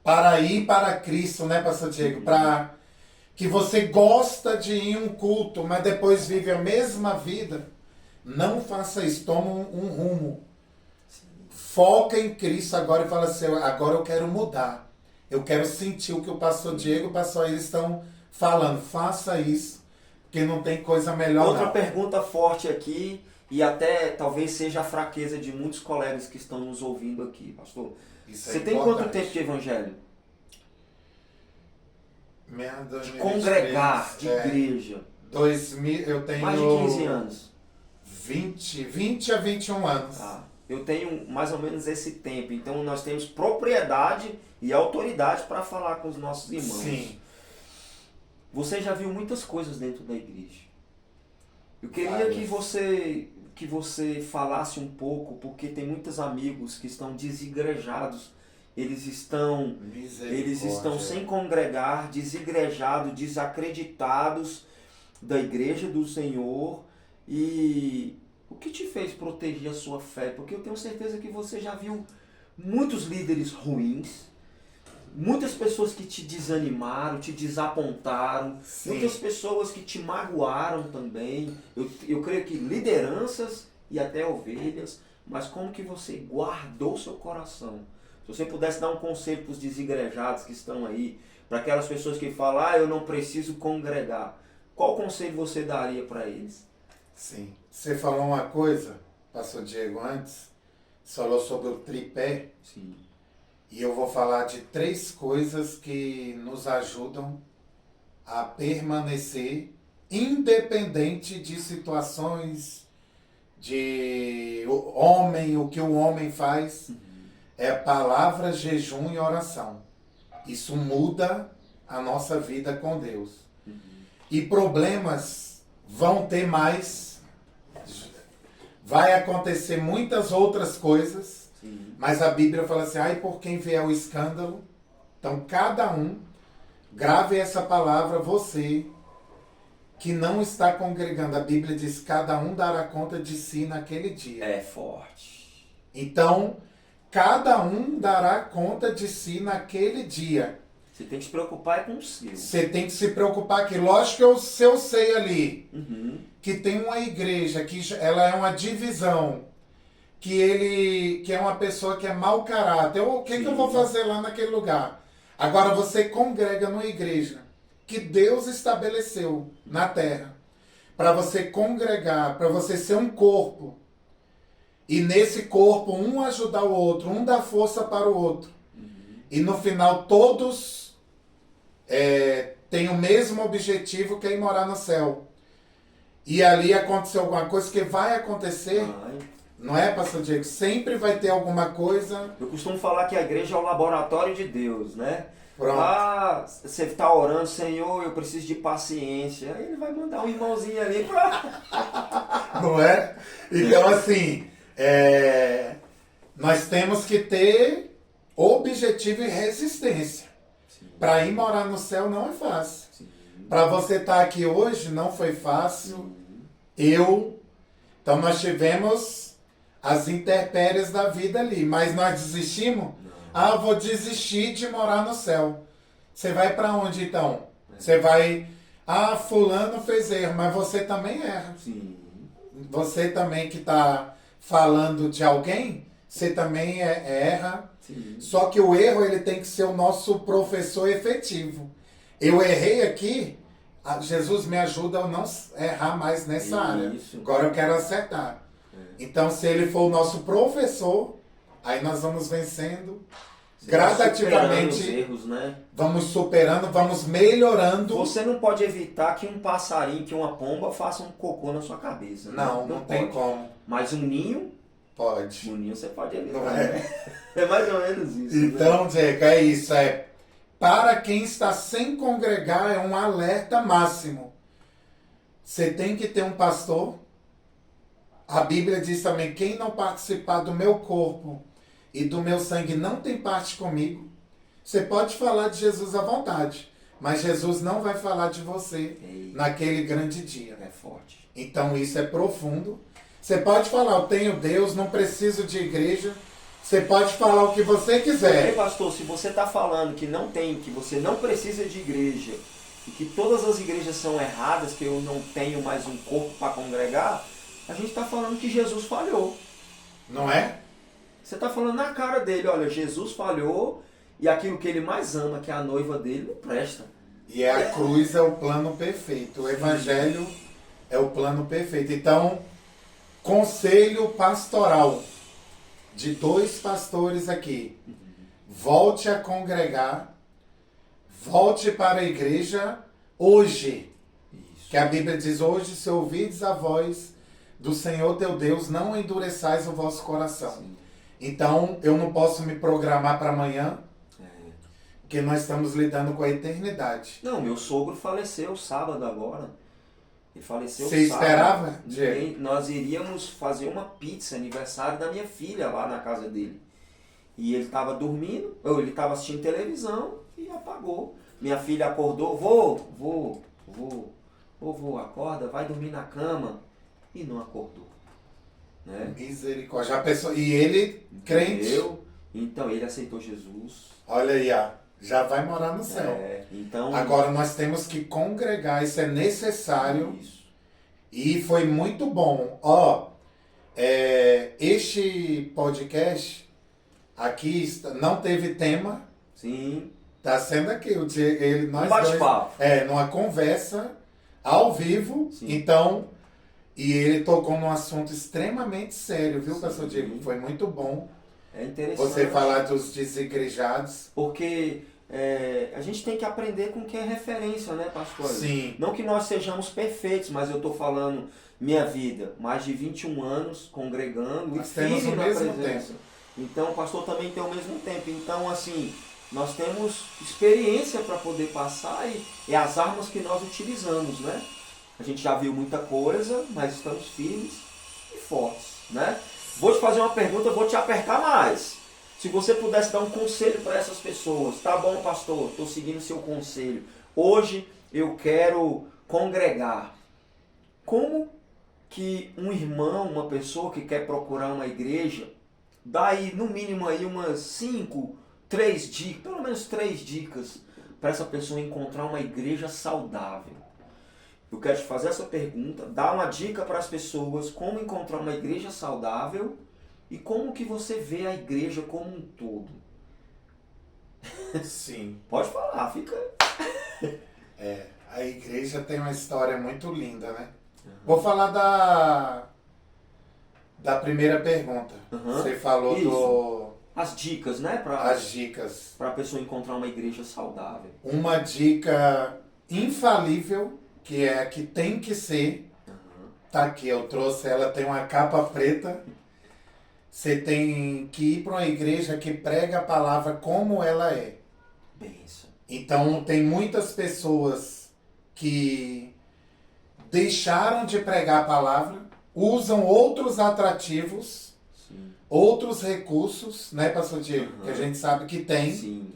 para ir para Cristo, né, pastor Diego? Para que você gosta de ir em um culto, mas depois vive a mesma vida Não faça isso, toma um rumo. Foca em Cristo agora e fala assim, agora eu quero mudar. Eu quero sentir o que o pastor Diego e o pastor eles estão falando. Faça isso, porque não tem coisa melhor.
Outra
não.
pergunta forte aqui, e até talvez seja a fraqueza de muitos colegas que estão nos ouvindo aqui, pastor.
Isso é
Você tem
importante.
quanto tempo de evangelho? De
2023,
congregar, de igreja.
2000, eu tenho...
Mais de 15 anos.
20 a 21 anos.
Tá. Eu tenho mais ou menos esse tempo, então nós temos propriedade e autoridade para falar com os nossos irmãos.
Sim.
Você já viu muitas coisas dentro da igreja. Eu queria
Várias.
que você falasse um pouco, porque tem muitos amigos que estão desigrejados, eles estão sem congregar, desigrejados, desacreditados da igreja do Senhor. E o que te fez proteger a sua fé? Porque eu tenho certeza que você já viu muitos líderes ruins, muitas pessoas que te desanimaram, te desapontaram,
Sim.
muitas pessoas que te magoaram também. Eu creio que lideranças e até ovelhas, mas como que você guardou seu coração? Se você pudesse dar um conselho para os desigrejados que estão aí, para aquelas pessoas que falam, eu não preciso congregar, qual conselho você daria para eles?
Sim. Você falou uma coisa, pastor Diego, antes, você falou sobre o tripé.
Sim.
E eu vou falar de 3 coisas que nos ajudam a permanecer independente de situações, de o que o homem faz. É palavra, jejum e oração. Isso muda a nossa vida com Deus. E problemas vão ter mais, vai acontecer muitas outras coisas.
Sim.
Mas a Bíblia fala assim, ai por quem vier o escândalo. Então cada um, grave essa palavra, você que não está congregando. A Bíblia diz, cada um dará conta de si naquele dia.
É forte.
Então, cada um dará conta de si naquele dia.
Você tem que se preocupar com o seu.
Você tem que se preocupar que, lógico que se eu sei ali, que tem uma igreja, que ela é uma divisão, que é uma pessoa que é mau caráter. O que eu vou fazer lá naquele lugar? Agora você congrega numa igreja que Deus estabeleceu na terra para você congregar, para você ser um corpo. E nesse corpo, um ajudar o outro, um dar força para o outro. E no final todos têm o mesmo objetivo, que é ir morar no céu. E ali aconteceu alguma coisa que vai acontecer... Não é, pastor Diego? Sempre vai ter alguma coisa...
Eu costumo falar que a igreja é o laboratório de Deus, né?
Pronto.
Você está orando, Senhor, eu preciso de paciência. Aí ele vai mandar um irmãozinho ali pra...
Não é? Então, assim, nós temos que ter objetivo e resistência. Para ir morar no céu não é fácil. Para você estar aqui hoje não foi fácil. Então nós tivemos as intempéries da vida ali, mas nós desistimos? Eu vou desistir de morar no céu. Você vai para onde então? Você vai, fulano fez erro, mas você também erra.
Sim.
Você também que está falando de alguém, você também erra.
Sim.
Só que o erro ele tem que ser o nosso professor efetivo. Eu errei aqui, Jesus me ajuda a não errar mais nessa área. Agora eu quero acertar. Então, se ele for o nosso professor, aí nós vamos vencendo gradativamente.
Superando os erros, né?
Vamos superando, vamos melhorando.
Você não pode evitar que um passarinho, que uma pomba faça um cocô na sua cabeça. Né?
Não tem como.
Mas um ninho,
pode.
Um ninho você pode evitar.
Não é?
Né? É mais ou menos isso.
Então,
né?
Diego, é isso. Para quem está sem congregar, é um alerta máximo. Você tem que ter um pastor. A Bíblia diz também, quem não participar do meu corpo e do meu sangue não tem parte comigo. Você pode falar de Jesus à vontade, mas Jesus não vai falar de você naquele grande dia.
É forte.
Então isso é profundo. Você pode falar, eu tenho Deus, não preciso de igreja. Você pode falar o que você quiser.
Porque, pastor, se você está falando que você não precisa de igreja, e que todas as igrejas são erradas, que eu não tenho mais um corpo para congregar, a gente está falando que Jesus falhou.
Não é?
Você está falando na cara dele, olha, Jesus falhou e aquilo que ele mais ama, que é a noiva dele, não presta.
E a cruz é o plano perfeito. O evangelho é o plano perfeito. Então, conselho pastoral de 2 pastores aqui. Volte a congregar. Volte para a igreja hoje.
Isso.
Que a Bíblia diz, hoje, se ouvides a voz do Senhor teu Deus, não endureçais o vosso coração.
Sim.
Então, eu não posso me programar para amanhã,
É.
porque nós estamos lidando com a eternidade.
Não, meu sogro faleceu sábado agora. Ele faleceu
Você
sábado.
esperava, Diego?
Nós iríamos fazer uma pizza, aniversário da minha filha lá na casa dele. E ele estava dormindo, ou ele estava assistindo televisão e apagou. Minha filha acordou, vô, acorda, vai dormir na cama. E não acordou. Né?
Misericórdia. A pessoa... E ele, crente,
Entendeu? Então ele aceitou Jesus.
olha aí, ó, já vai morar no céu.
Então,
Agora nós temos que congregar, isso é necessário.
isso.
E foi muito bom. Ó, este podcast aqui não teve tema,
Sim.
tá sendo aqui. Nós
Bate-papo.
dois, numa conversa ao vivo.
Sim.
Então, e ele tocou num assunto extremamente sério, viu,
Sim.
pastor Diego? Foi muito bom
É interessante.
você falar dos desigrejados.
Porque a gente tem que aprender com o que é referência, né, pastor?
Sim.
Não que nós sejamos perfeitos, mas eu estou falando minha vida, mais de 21 anos congregando
Nós
e
temos
firme
o
na
mesmo
presença.
tempo.
Então o pastor também tem o mesmo tempo. Então, assim, nós temos experiência para poder passar e as armas que nós utilizamos, né? A gente já viu muita coisa, mas estamos firmes e fortes, né? Vou te fazer uma pergunta, vou te apertar mais. Se você pudesse dar um conselho para essas pessoas, tá bom, pastor, estou seguindo o seu conselho. Hoje eu quero congregar. Como que um irmão, uma pessoa que quer procurar uma igreja, dá aí no mínimo aí umas 5, 3 dicas, pelo menos 3 dicas para essa pessoa encontrar uma igreja saudável? Eu quero te fazer essa pergunta, dar uma dica para as pessoas como encontrar uma igreja saudável e como que você vê a igreja como um todo.
Sim.
Pode falar, fica...
A igreja tem uma história muito linda, né? Vou falar da primeira pergunta.
Uhum.
Você falou
Isso. As dicas, né?
as dicas.
Para a pessoa encontrar uma igreja saudável.
Uma dica infalível, que é a que tem que ser, tá aqui, eu trouxe ela, tem uma capa preta. Você tem que ir para uma igreja que prega a palavra como ela é.
Benção.
Então, tem muitas pessoas que deixaram de pregar a palavra, usam outros atrativos,
Sim.
outros recursos, né, pastor Diego?
Uhum.
Que a gente sabe que tem.
Sim.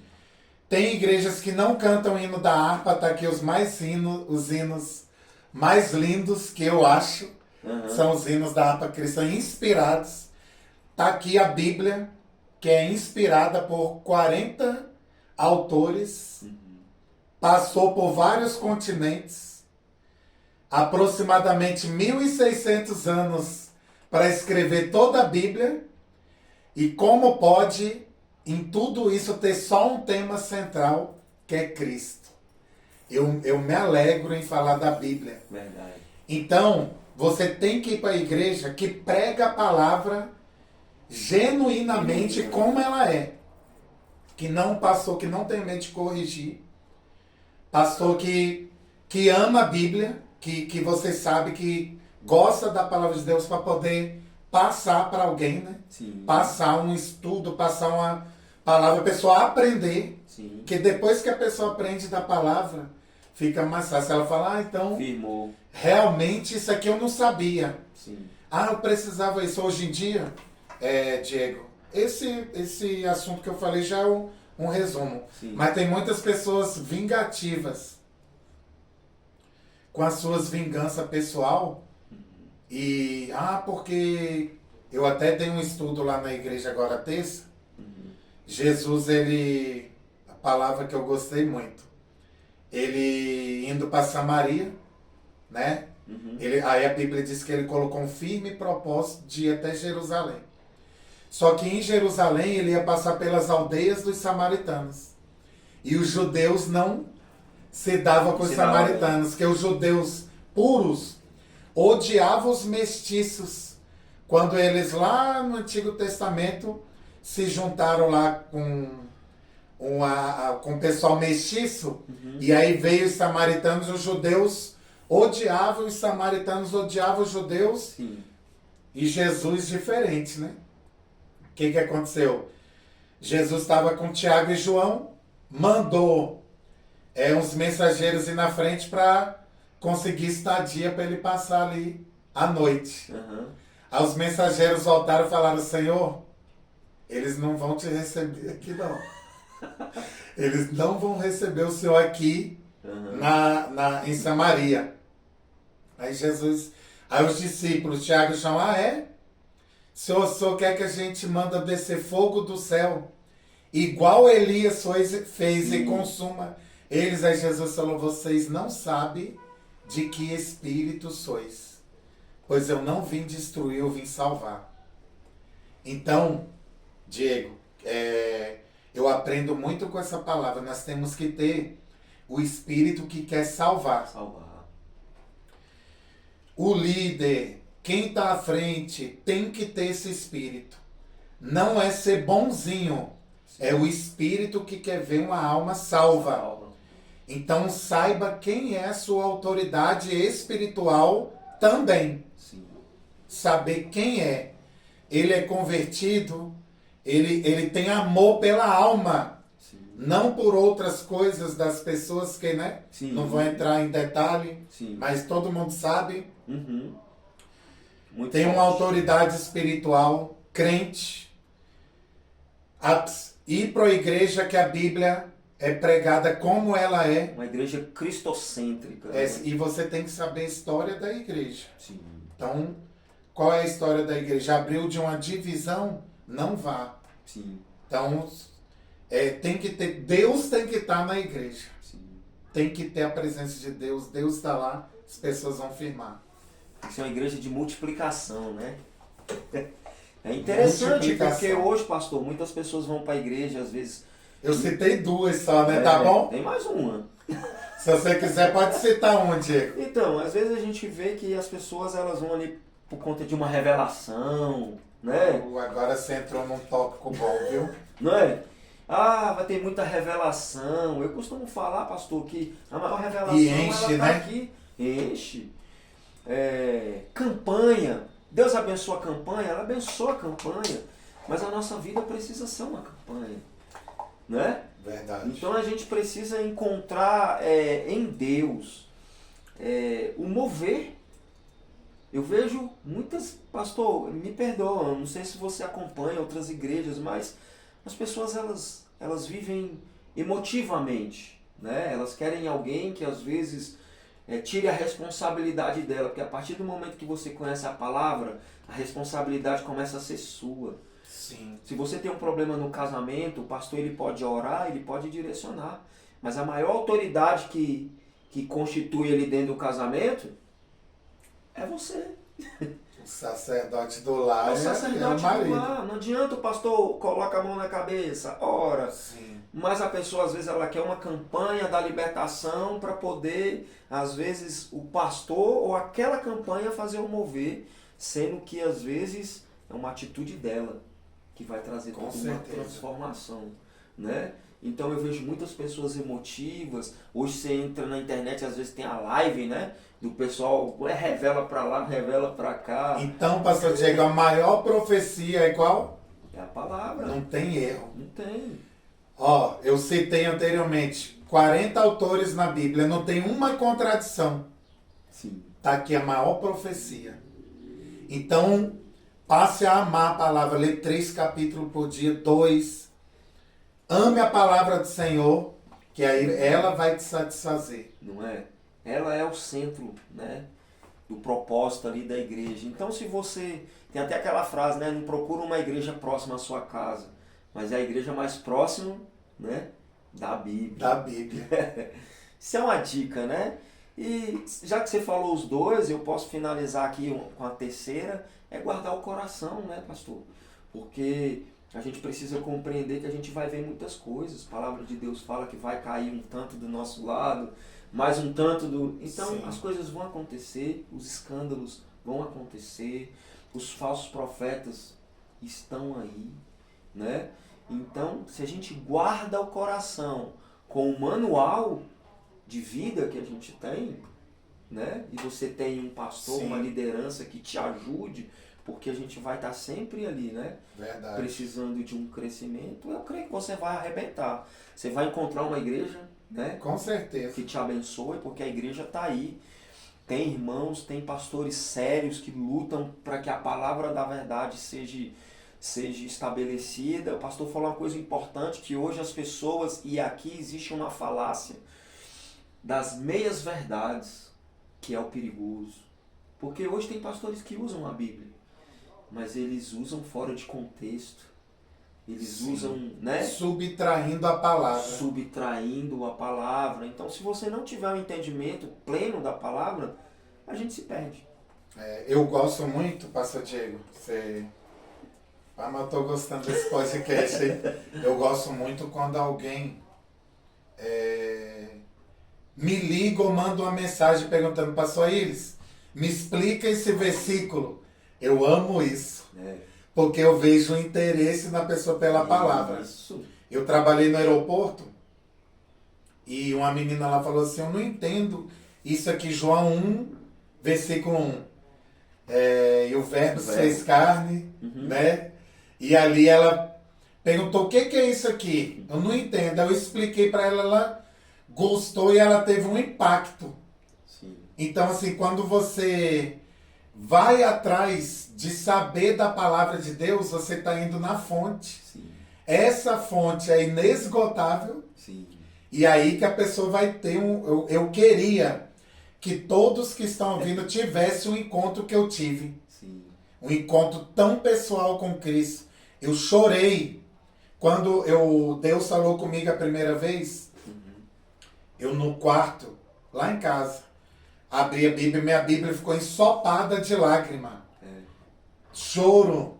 Tem igrejas que não cantam hino da harpa, tá aqui os hinos mais lindos que eu acho.
Uhum.
São os hinos da harpa cristã inspirados. Tá aqui a Bíblia, que é inspirada por 40 autores, passou por vários continentes, aproximadamente 1.600 anos para escrever toda a Bíblia. E como pode, em tudo isso, ter só um tema central, que é Cristo? Eu me alegro em falar da Bíblia.
Verdade.
Então, você tem que ir para a igreja que prega a palavra genuinamente como ela é. Que não pastor que não tem medo de corrigir. Pastor que ama a Bíblia, que você sabe que gosta da palavra de Deus para poder passar para alguém, né?
Sim.
Passar um estudo, passar uma palavra, a pessoa aprender.
Sim.
Que depois que a pessoa aprende da palavra, fica mais fácil. Ela fala, então,
Firmou.
realmente isso aqui eu não sabia.
Sim.
Eu precisava isso. Hoje em dia, Diego, esse assunto que eu falei já é um resumo.
Sim.
Mas tem muitas pessoas vingativas com as suas vinganças pessoal. E, porque eu até dei um estudo lá na igreja agora terça. Jesus, a palavra que eu gostei muito, ele indo para Samaria, né? Aí a Bíblia diz que ele colocou um firme propósito de ir até Jerusalém. Só que em Jerusalém ele ia passar pelas aldeias dos samaritanos. E os judeus não se davam com os samaritanos, porque os judeus puros odiavam os mestiços. Quando eles lá no Antigo Testamento se juntaram lá com o pessoal mestiço, e aí veio os samaritanos, os judeus odiavam os samaritanos, odiavam os judeus.
Sim.
E Jesus diferente, né? O que aconteceu? Jesus estava com Tiago e João, mandou uns mensageiros ir na frente para conseguir estadia para ele passar ali à noite. Aí os mensageiros voltaram e falaram: Senhor, eles não vão te receber aqui não. Eles não vão receber o Senhor aqui em Samaria. Aí os discípulos, Tiago e João, o senhor quer que a gente manda descer fogo do céu, igual Elias fez e consuma eles? Aí Jesus falou: vocês não sabem de que espírito sois, pois eu não vim destruir, eu vim salvar. Então, Diego, eu aprendo muito com essa palavra. Nós temos que ter o espírito que quer salvar. O líder, quem está à frente, tem que ter esse espírito. Não é ser bonzinho, é o espírito que quer ver uma alma salva. Então saiba quem é a sua autoridade espiritual também.
Sim.
Saber quem é. Ele é convertido, ele tem amor pela alma. Sim. Não por outras coisas das pessoas que, né? Sim. Não vou entrar em detalhe, sim, mas todo mundo sabe. Tem uma autoridade espiritual, crente. Ir para a igreja que a Bíblia é pregada como ela é.
Uma igreja cristocêntrica.
E você tem que saber a história da igreja.
Sim.
Então, qual é a história da igreja? Abriu de uma divisão? Não vá.
Sim.
Então, tem que ter, Deus tem que estar na igreja.
Sim.
Tem que ter a presença de Deus. Deus está lá, as pessoas vão firmar.
Isso é uma igreja de multiplicação, né? É interessante porque hoje, pastor, muitas pessoas vão para a igreja, às vezes...
Eu citei duas só, né? Tá bom?
Tem mais uma.
Se você quiser, pode citar uma, Diego.
Então, às vezes a gente vê que as pessoas elas vão ali por conta de uma revelação, né?
Agora você entrou num tópico bom, viu?
Não é? Vai ter muita revelação. Eu costumo falar, pastor, que a maior revelação
enche,
ela tá
né?
aqui. Enche. Campanha. Deus abençoa a campanha, ela abençoa a campanha. Mas a nossa vida precisa ser uma campanha. Né?
Verdade.
Então a gente precisa encontrar em Deus o mover. Eu vejo muitas, pastor, me perdoa, não sei se você acompanha outras igrejas, mas as pessoas elas vivem emotivamente, né? Elas querem alguém que às vezes tire a responsabilidade dela, porque a partir do momento que você conhece a palavra, a responsabilidade começa a ser sua.
Sim.
Se você tem um problema no casamento, o pastor ele pode orar, ele pode direcionar. Mas a maior autoridade que constitui ele dentro do casamento é você.
O sacerdote do lar
o sacerdote
é o marido.
Do lar. Não adianta o pastor coloca a mão na cabeça, ora.
Sim.
Mas a pessoa às vezes ela quer uma campanha da libertação para poder, às vezes, o pastor ou aquela campanha fazer o mover, sendo que às vezes é uma atitude dela que vai trazer toda uma transformação, né? Então eu vejo muitas pessoas emotivas. Hoje você entra na internet, às vezes tem a live, né? Do pessoal, revela pra lá, revela pra cá.
Então, pastor Diego, a maior profecia é qual?
É a palavra.
Não tem erro.
Não tem.
Eu citei anteriormente 40 autores na Bíblia, não tem uma contradição.
Sim.
Tá aqui a maior profecia. Então, passe a amar a palavra, lê 3 capítulos por dia, 2. Ame a palavra do Senhor, que aí ela vai te satisfazer.
Não é? Ela é o centro, né, do propósito ali da igreja. Então, se você... Tem até aquela frase, né? Não procura uma igreja próxima à sua casa, mas é a igreja mais próxima, né, da Bíblia.
Da Bíblia.
Isso é uma dica, né? E já que você falou os dois, eu posso finalizar aqui com a terceira, é guardar o coração, né, pastor? Porque a gente precisa compreender que a gente vai ver muitas coisas. A palavra de Deus fala que vai cair um tanto do nosso lado, mais um tanto do... Então,
Sim.
as coisas vão acontecer, os escândalos vão acontecer, os falsos profetas estão aí, né? Então, se a gente guarda o coração com o manual de vida que a gente tem, né? E você tem um pastor,
Sim.
uma liderança que te ajude, porque a gente vai estar sempre ali, né?
Verdade.
Precisando de um crescimento, eu creio que você vai arrebentar. Você vai encontrar uma igreja, né?
Com certeza.
Que te abençoe, porque a igreja está aí. Tem irmãos, tem pastores sérios que lutam para que a palavra da verdade seja estabelecida. O pastor falou uma coisa importante, que hoje as pessoas, e aqui existe uma falácia, das meias verdades, que é o perigoso. Porque hoje tem pastores que usam a Bíblia, mas eles usam fora de contexto. Eles
Sim.
usam, né?
Subtraindo a palavra.
Subtraindo a palavra. Então, se você não tiver um entendimento pleno da palavra, a gente se perde.
Eu gosto muito, pastor Diego, você... Ah, mas eu tô gostando desse podcast aí. Eu gosto muito quando alguém me liga ou manda uma mensagem perguntando, pastor Iris, me explica esse versículo. Eu amo isso. Porque eu vejo o interesse na pessoa pela palavra.
Isso.
Eu trabalhei no aeroporto e uma menina lá falou assim, eu não entendo isso aqui, João 1, versículo 1. E o verbo se fez carne, né? E ali ela perguntou, o que é isso aqui? Eu não entendo. Eu expliquei para ela, ela gostou e ela teve um impacto.
Sim.
Então, assim, quando você vai atrás de saber da palavra de Deus, você está indo na fonte.
Sim.
Essa fonte é inesgotável.
Sim.
E aí que a pessoa vai ter eu queria que todos que estão ouvindo tivessem um encontro que eu tive.
Sim.
Um encontro tão pessoal com Cristo. Eu chorei quando Deus falou comigo a primeira vez. Eu no quarto, lá em casa, abri a Bíblia e minha Bíblia ficou ensopada de lágrima. Choro.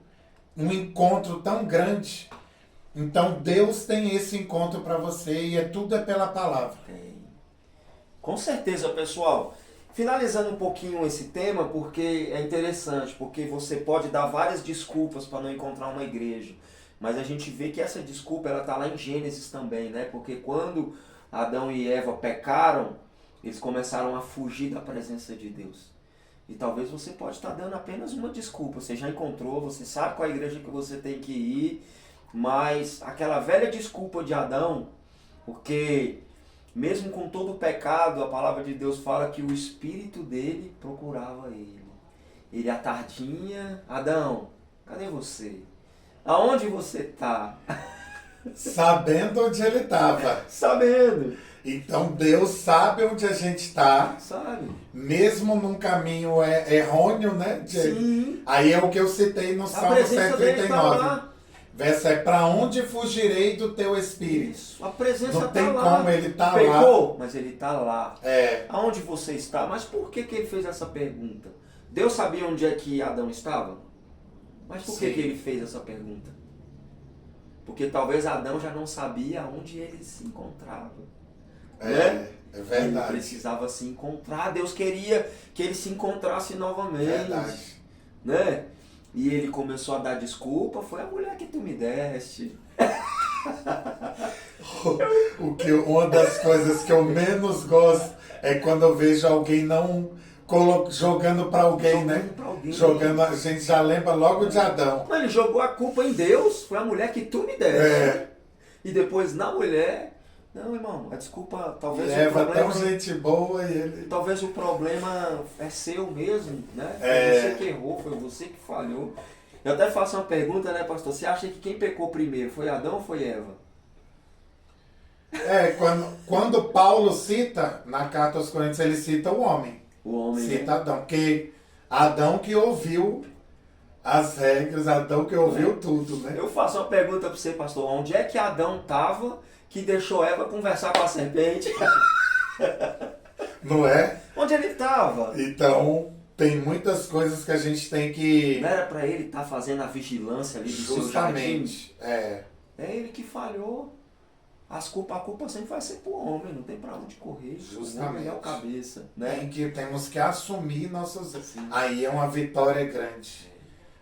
Um encontro tão grande. Então Deus tem esse encontro para você e tudo é pela palavra.
Tem. Com certeza, pessoal. Finalizando um pouquinho esse tema, porque é interessante, porque você pode dar várias desculpas para não encontrar uma igreja, mas a gente vê que essa desculpa ela está lá em Gênesis também, né? Porque quando Adão e Eva pecaram, eles começaram a fugir da presença de Deus. E talvez você pode estar dando apenas uma desculpa. Você já encontrou, você sabe qual é a igreja que você tem que ir, mas aquela velha desculpa de Adão, porque mesmo com todo o pecado, a palavra de Deus fala que o espírito dele procurava ele. Ele à tardinha, Adão, cadê você? Aonde você está?
Sabendo onde ele estava.
Sabendo.
Então Deus sabe onde a gente está.
Sabe?
Mesmo num caminho errôneo, né?
Sim.
Aí é o que eu citei no
A
Salmo
presença dele está
139.
lá.
Verso é para onde fugirei do teu espírito.
Isso. A presença
Não
está
tem
lá.
como, ele está lá.
Pecou, mas ele está lá.
É,
Aonde você está? Mas por que ele fez essa pergunta? Deus sabia onde é que Adão estava? Mas por que
Sim.
ele fez essa pergunta? Porque talvez Adão já não sabia onde ele se encontrava. Né?
é
Ele
verdade.
precisava se encontrar. Deus queria que ele se encontrasse novamente.
Verdade.
Né? E ele começou a dar desculpa. Foi a mulher que tu me deste.
Uma das coisas que eu menos gosto é quando eu vejo alguém não jogando para alguém, né?
Pra alguém.
Jogando, a gente já lembra logo de Adão.
Mas ele jogou a culpa em Deus. Foi a mulher que tu me deste.
É.
E depois na mulher. Não, irmão, a desculpa, talvez o
Eva
problema.
tão gente boa e ele.
Talvez o problema é seu mesmo, né? Foi
É.
você que errou, foi você que falhou. Eu até faço uma pergunta, né, pastor? Você acha que quem pecou primeiro foi Adão ou foi Eva?
Quando Paulo cita na carta aos Coríntios, ele cita o homem.
O homem, né?
Cita Adão. Porque Adão que ouviu as regras, Adão que ouviu tudo, né?
Eu faço uma pergunta para você, pastor. Onde é que Adão estava que deixou Eva conversar com a serpente?
Não é?
Onde ele estava?
Então, tem muitas coisas que a gente tem que...
Não era para ele estar fazendo a vigilância ali do seu jardim?
Justamente. É.
É ele que falhou. A culpa sempre vai ser pro homem, não tem pra onde correr.
Justamente.
O homem é o cabeça, né?
Temos que assumir nossos...
Sim.
Aí é uma vitória grande.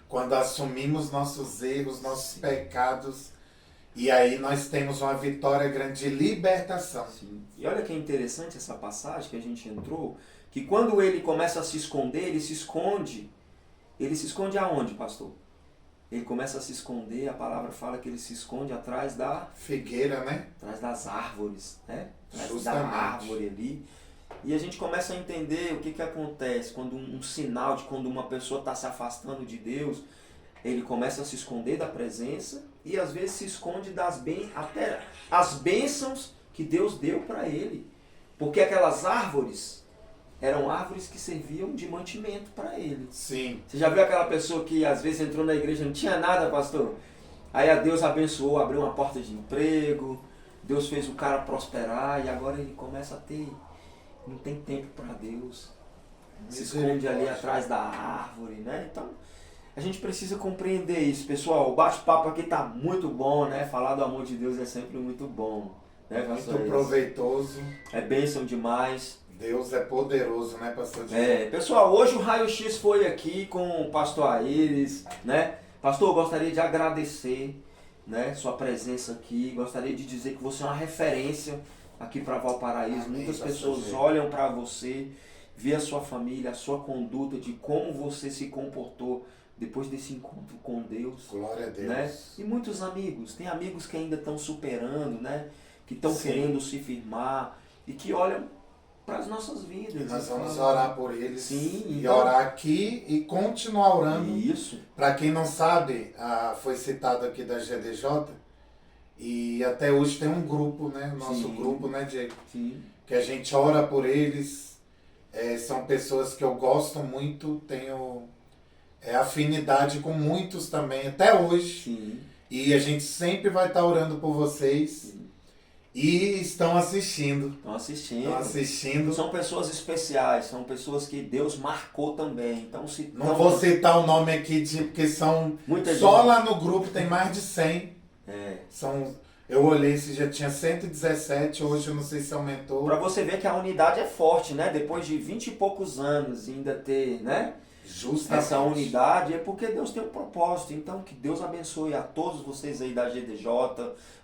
Quando assumimos nossos erros, nossos pecados, e aí nós temos uma vitória grande de libertação.
Sim. E olha que interessante essa passagem que a gente entrou, que quando ele começa a se esconder, ele se esconde. Ele se esconde aonde, pastor? Ele começa a se esconder, a palavra fala que ele se esconde atrás da...
Figueira, né?
Atrás das árvores, né? Atrás
Justamente.
da árvore ali. E a gente começa a entender o que acontece quando um sinal de quando uma pessoa está se afastando de Deus, ele começa a se esconder da presença e às vezes se esconde até as bênçãos que Deus deu para ele. Porque aquelas árvores eram árvores que serviam de mantimento para ele.
Sim.
Você já viu aquela pessoa que às vezes entrou na igreja e não tinha nada, pastor? Aí a Deus abençoou, abriu uma porta de emprego, Deus fez o cara prosperar e agora ele começa a ter... Não tem tempo para Deus. Se esconde ali atrás da árvore, né? Então, a gente precisa compreender isso. Pessoal, o bate-papo aqui tá muito bom, né? Falar do amor de Deus é sempre muito bom. Né, pastor?
Muito proveitoso.
É bênção demais.
Deus é poderoso, né, pastor Diego?
Pessoal, hoje o Raio X foi aqui com o pastor Aires, né? Pastor, eu gostaria de agradecer, né, sua presença aqui. Gostaria de dizer que você é uma referência aqui para Valparaíso.
Amém,
muitas
pastor
pessoas
Diego.
olham para você, vê a sua família, a sua conduta, de como você se comportou depois desse encontro com Deus.
Glória a Deus.
Né? E muitos amigos, tem amigos que ainda estão superando, né? Que estão
Sim.
querendo se firmar e que olham para as nossas vidas.
E nós
e
vamos
falam,
orar por eles.
Sim,
E
então-
orar aqui e continuar orando.
Isso.
Para quem não sabe, foi citado aqui da GDJ, e até hoje tem um grupo, né? Nosso
Sim.
grupo, né, Diego?
Sim.
Que a gente ora por eles. São pessoas que eu gosto muito, tenho afinidade com muitos também, até hoje.
Sim.
E a gente sempre vai estar orando por vocês. E estão assistindo.
Estão assistindo.
Estão assistindo.
São pessoas especiais, são pessoas que Deus marcou também. Então, se
Não vou citar o nome aqui, porque são...
Muita
Só
gente.
lá no grupo tem mais de 100. Eu olhei se já tinha 117, hoje eu não sei se aumentou.
Para você ver que a unidade é forte, né? Depois de 20 e poucos anos ainda ter, né?
Justamente.
Essa unidade é porque Deus tem um propósito. Então, que Deus abençoe a todos vocês aí da GDJ,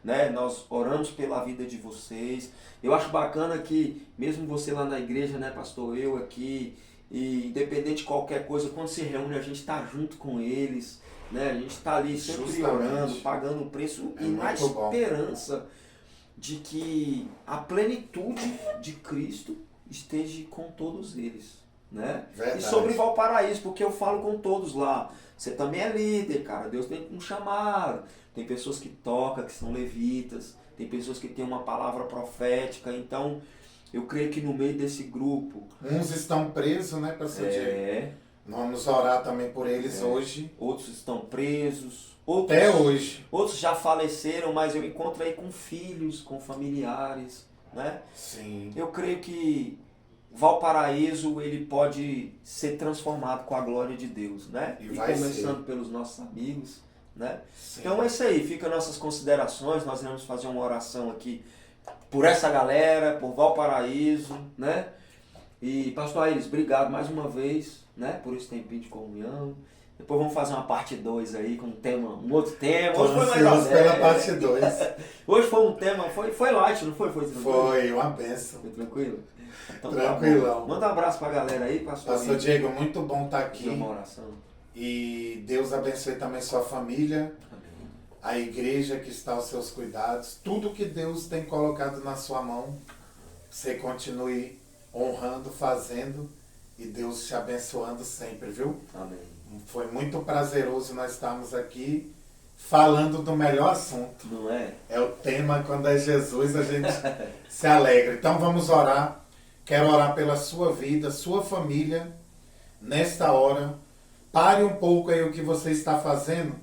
né? Nós oramos pela vida de vocês. Eu acho bacana que, mesmo você lá na igreja, né, pastor, eu aqui, e independente de qualquer coisa, quando se reúne, a gente está junto com eles, né? A gente está ali sempre
Justamente.
orando, pagando o preço e na
muito bom.
esperança de que a plenitude de Cristo esteja com todos eles. Né?
Verdade.
E sobre Valparaíso, porque eu falo com todos lá. Você também é líder, cara. Deus tem um chamado. Tem pessoas que tocam, que são levitas. Tem pessoas que têm uma palavra profética. Então, eu creio que no meio desse grupo...
Uns estão presos, né, pastor Diego? Vamos orar também por eles hoje.
Outros estão presos.
Até hoje.
Outros já faleceram, mas eu encontro aí com filhos, com familiares. Né?
Sim.
Eu creio que Valparaíso ele pode ser transformado com a glória de Deus, né?
E vai
começando pelos nossos amigos, né?
Sim.
Então é isso aí, fica nossas considerações, nós iremos fazer uma oração aqui por essa galera, por Valparaíso, né? E pastor Aires, obrigado mais uma vez, né, por esse tempinho de comunhão. Depois vamos fazer uma parte 2 aí com um outro tema. Hoje foi mais
ansioso pela
alegre.
parte 2.
Hoje foi um tema, foi light, não foi? Foi tranquilo?
Foi uma benção.
Foi tranquilo? Então,
Tranquilão.
tá bom. Manda um abraço pra galera aí, pastor.
Pastor Diego, muito bom estar
Fazer
aqui.
uma oração.
E Deus abençoe também sua família,
Amém.
a igreja que está aos seus cuidados. Tudo que Deus tem colocado na sua mão, você continue honrando, fazendo e Deus te abençoando sempre, viu?
Amém.
Foi muito prazeroso nós estarmos aqui falando do melhor assunto.
Não é?
É o tema, quando é Jesus, a gente se alegra. Então vamos orar. Quero orar pela sua vida, sua família, nesta hora. Pare um pouco aí o que você está fazendo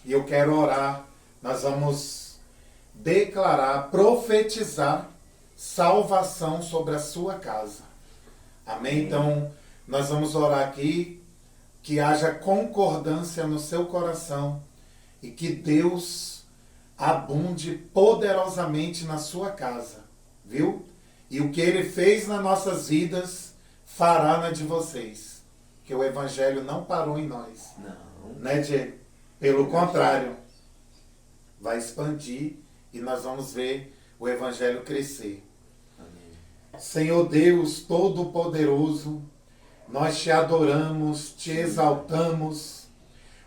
e eu quero orar. Nós vamos declarar, profetizar salvação sobre a sua casa. Amém? Então, nós vamos orar aqui, que haja concordância no seu coração e que Deus abunde poderosamente na sua casa, viu? E o que Ele fez nas nossas vidas, fará na de vocês. Que o Evangelho não parou em nós.
Não.
Né, Diego? Pelo contrário, vai expandir e nós vamos ver o Evangelho crescer.
Amém.
Senhor Deus Todo-Poderoso, nós te adoramos, te exaltamos.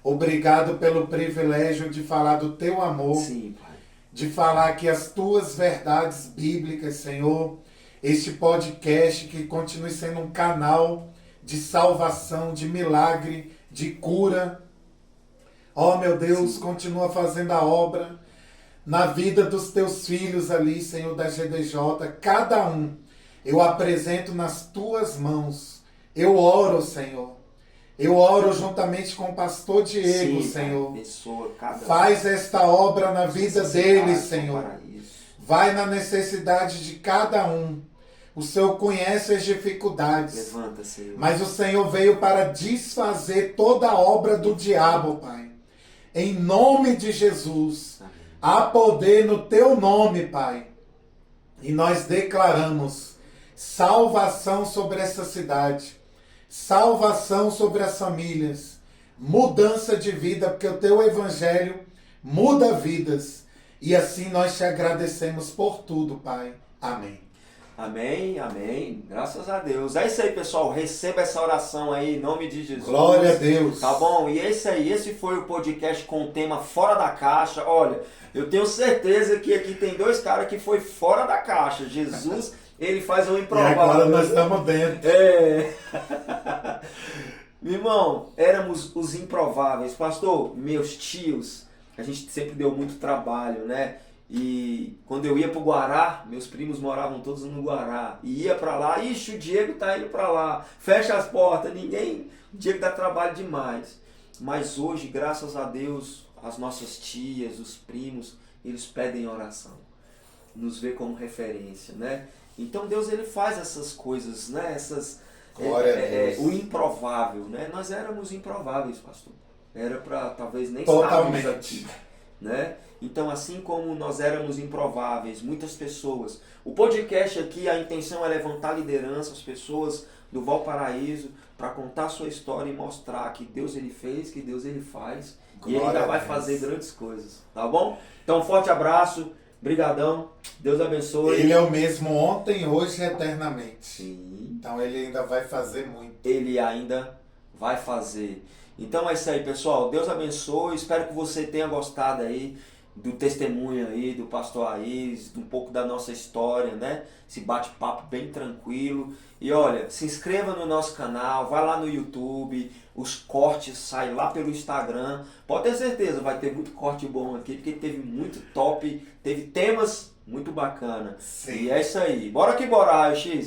Obrigado pelo privilégio de falar do teu amor.
Sim, Pai.
De falar aqui as tuas verdades bíblicas, Senhor. Este podcast que continue sendo um canal de salvação, de milagre, de cura. Ó, meu Deus, sim, continua fazendo a obra na vida dos teus filhos ali, Senhor, da GDJ. Cada um eu apresento nas tuas mãos. Eu oro, Senhor. Eu oro juntamente com o pastor Diego, sim, Senhor.
Pessoa,
faz esta obra na vida dele, Senhor. Vai na necessidade de cada um. O Senhor conhece as dificuldades.
Levanta, Senhor.
Mas o Senhor veio para desfazer toda a obra do diabo, Pai. Em nome de Jesus. Amém. Há poder no teu nome, Pai. E nós declaramos salvação sobre essa cidade. Salvação sobre as famílias. Mudança de vida, porque o teu evangelho muda vidas. E assim nós te agradecemos por tudo, Pai. Amém.
Amém, amém. Graças a Deus. É isso aí, pessoal. Receba essa oração aí em nome de Jesus.
Glória a Deus.
Tá bom? E é isso aí. Esse foi o podcast com o tema Fora da Caixa. Olha, eu tenho certeza que aqui tem dois caras que foi fora da caixa. Jesus, ele faz um improvável.
E agora nós estamos dentro.
Meu irmão, éramos os improváveis. Pastor, meus tios, a gente sempre deu muito trabalho, né? E quando eu ia pro Guará, meus primos moravam todos no Guará, e ia pra lá, ixi, o Diego tá indo pra lá, fecha as portas, ninguém, o Diego dá trabalho demais. Mas hoje, graças a Deus, as nossas tias, os primos, eles pedem oração, nos vê como referência, né? Então Deus, ele faz essas coisas, né? Essas, o improvável, né? Nós éramos improváveis, pastor. Era pra talvez nem estarmos aqui, né? Então, assim como nós éramos improváveis, muitas pessoas... O podcast aqui, a intenção é levantar liderança, as pessoas do Valparaíso, para contar a sua história e mostrar que Deus ele fez, que Deus ele faz, e ele ainda vai fazer grandes coisas, tá bom? Então, um forte abraço, brigadão, Deus abençoe.
Ele é o mesmo ontem, hoje e eternamente.
Sim.
Então, ele ainda vai fazer muito.
Ele ainda vai fazer. Então, é isso aí, pessoal. Deus abençoe, espero que você tenha gostado aí do testemunho aí do pastor Aís, um pouco da nossa história, né? Esse bate-papo bem tranquilo. E olha, se inscreva no nosso canal, vai lá no YouTube, os cortes saem lá pelo Instagram. Pode ter certeza, vai ter muito corte bom aqui, porque teve muito top, teve temas muito bacana.
Sim.
E é isso aí. Bora que bora, X.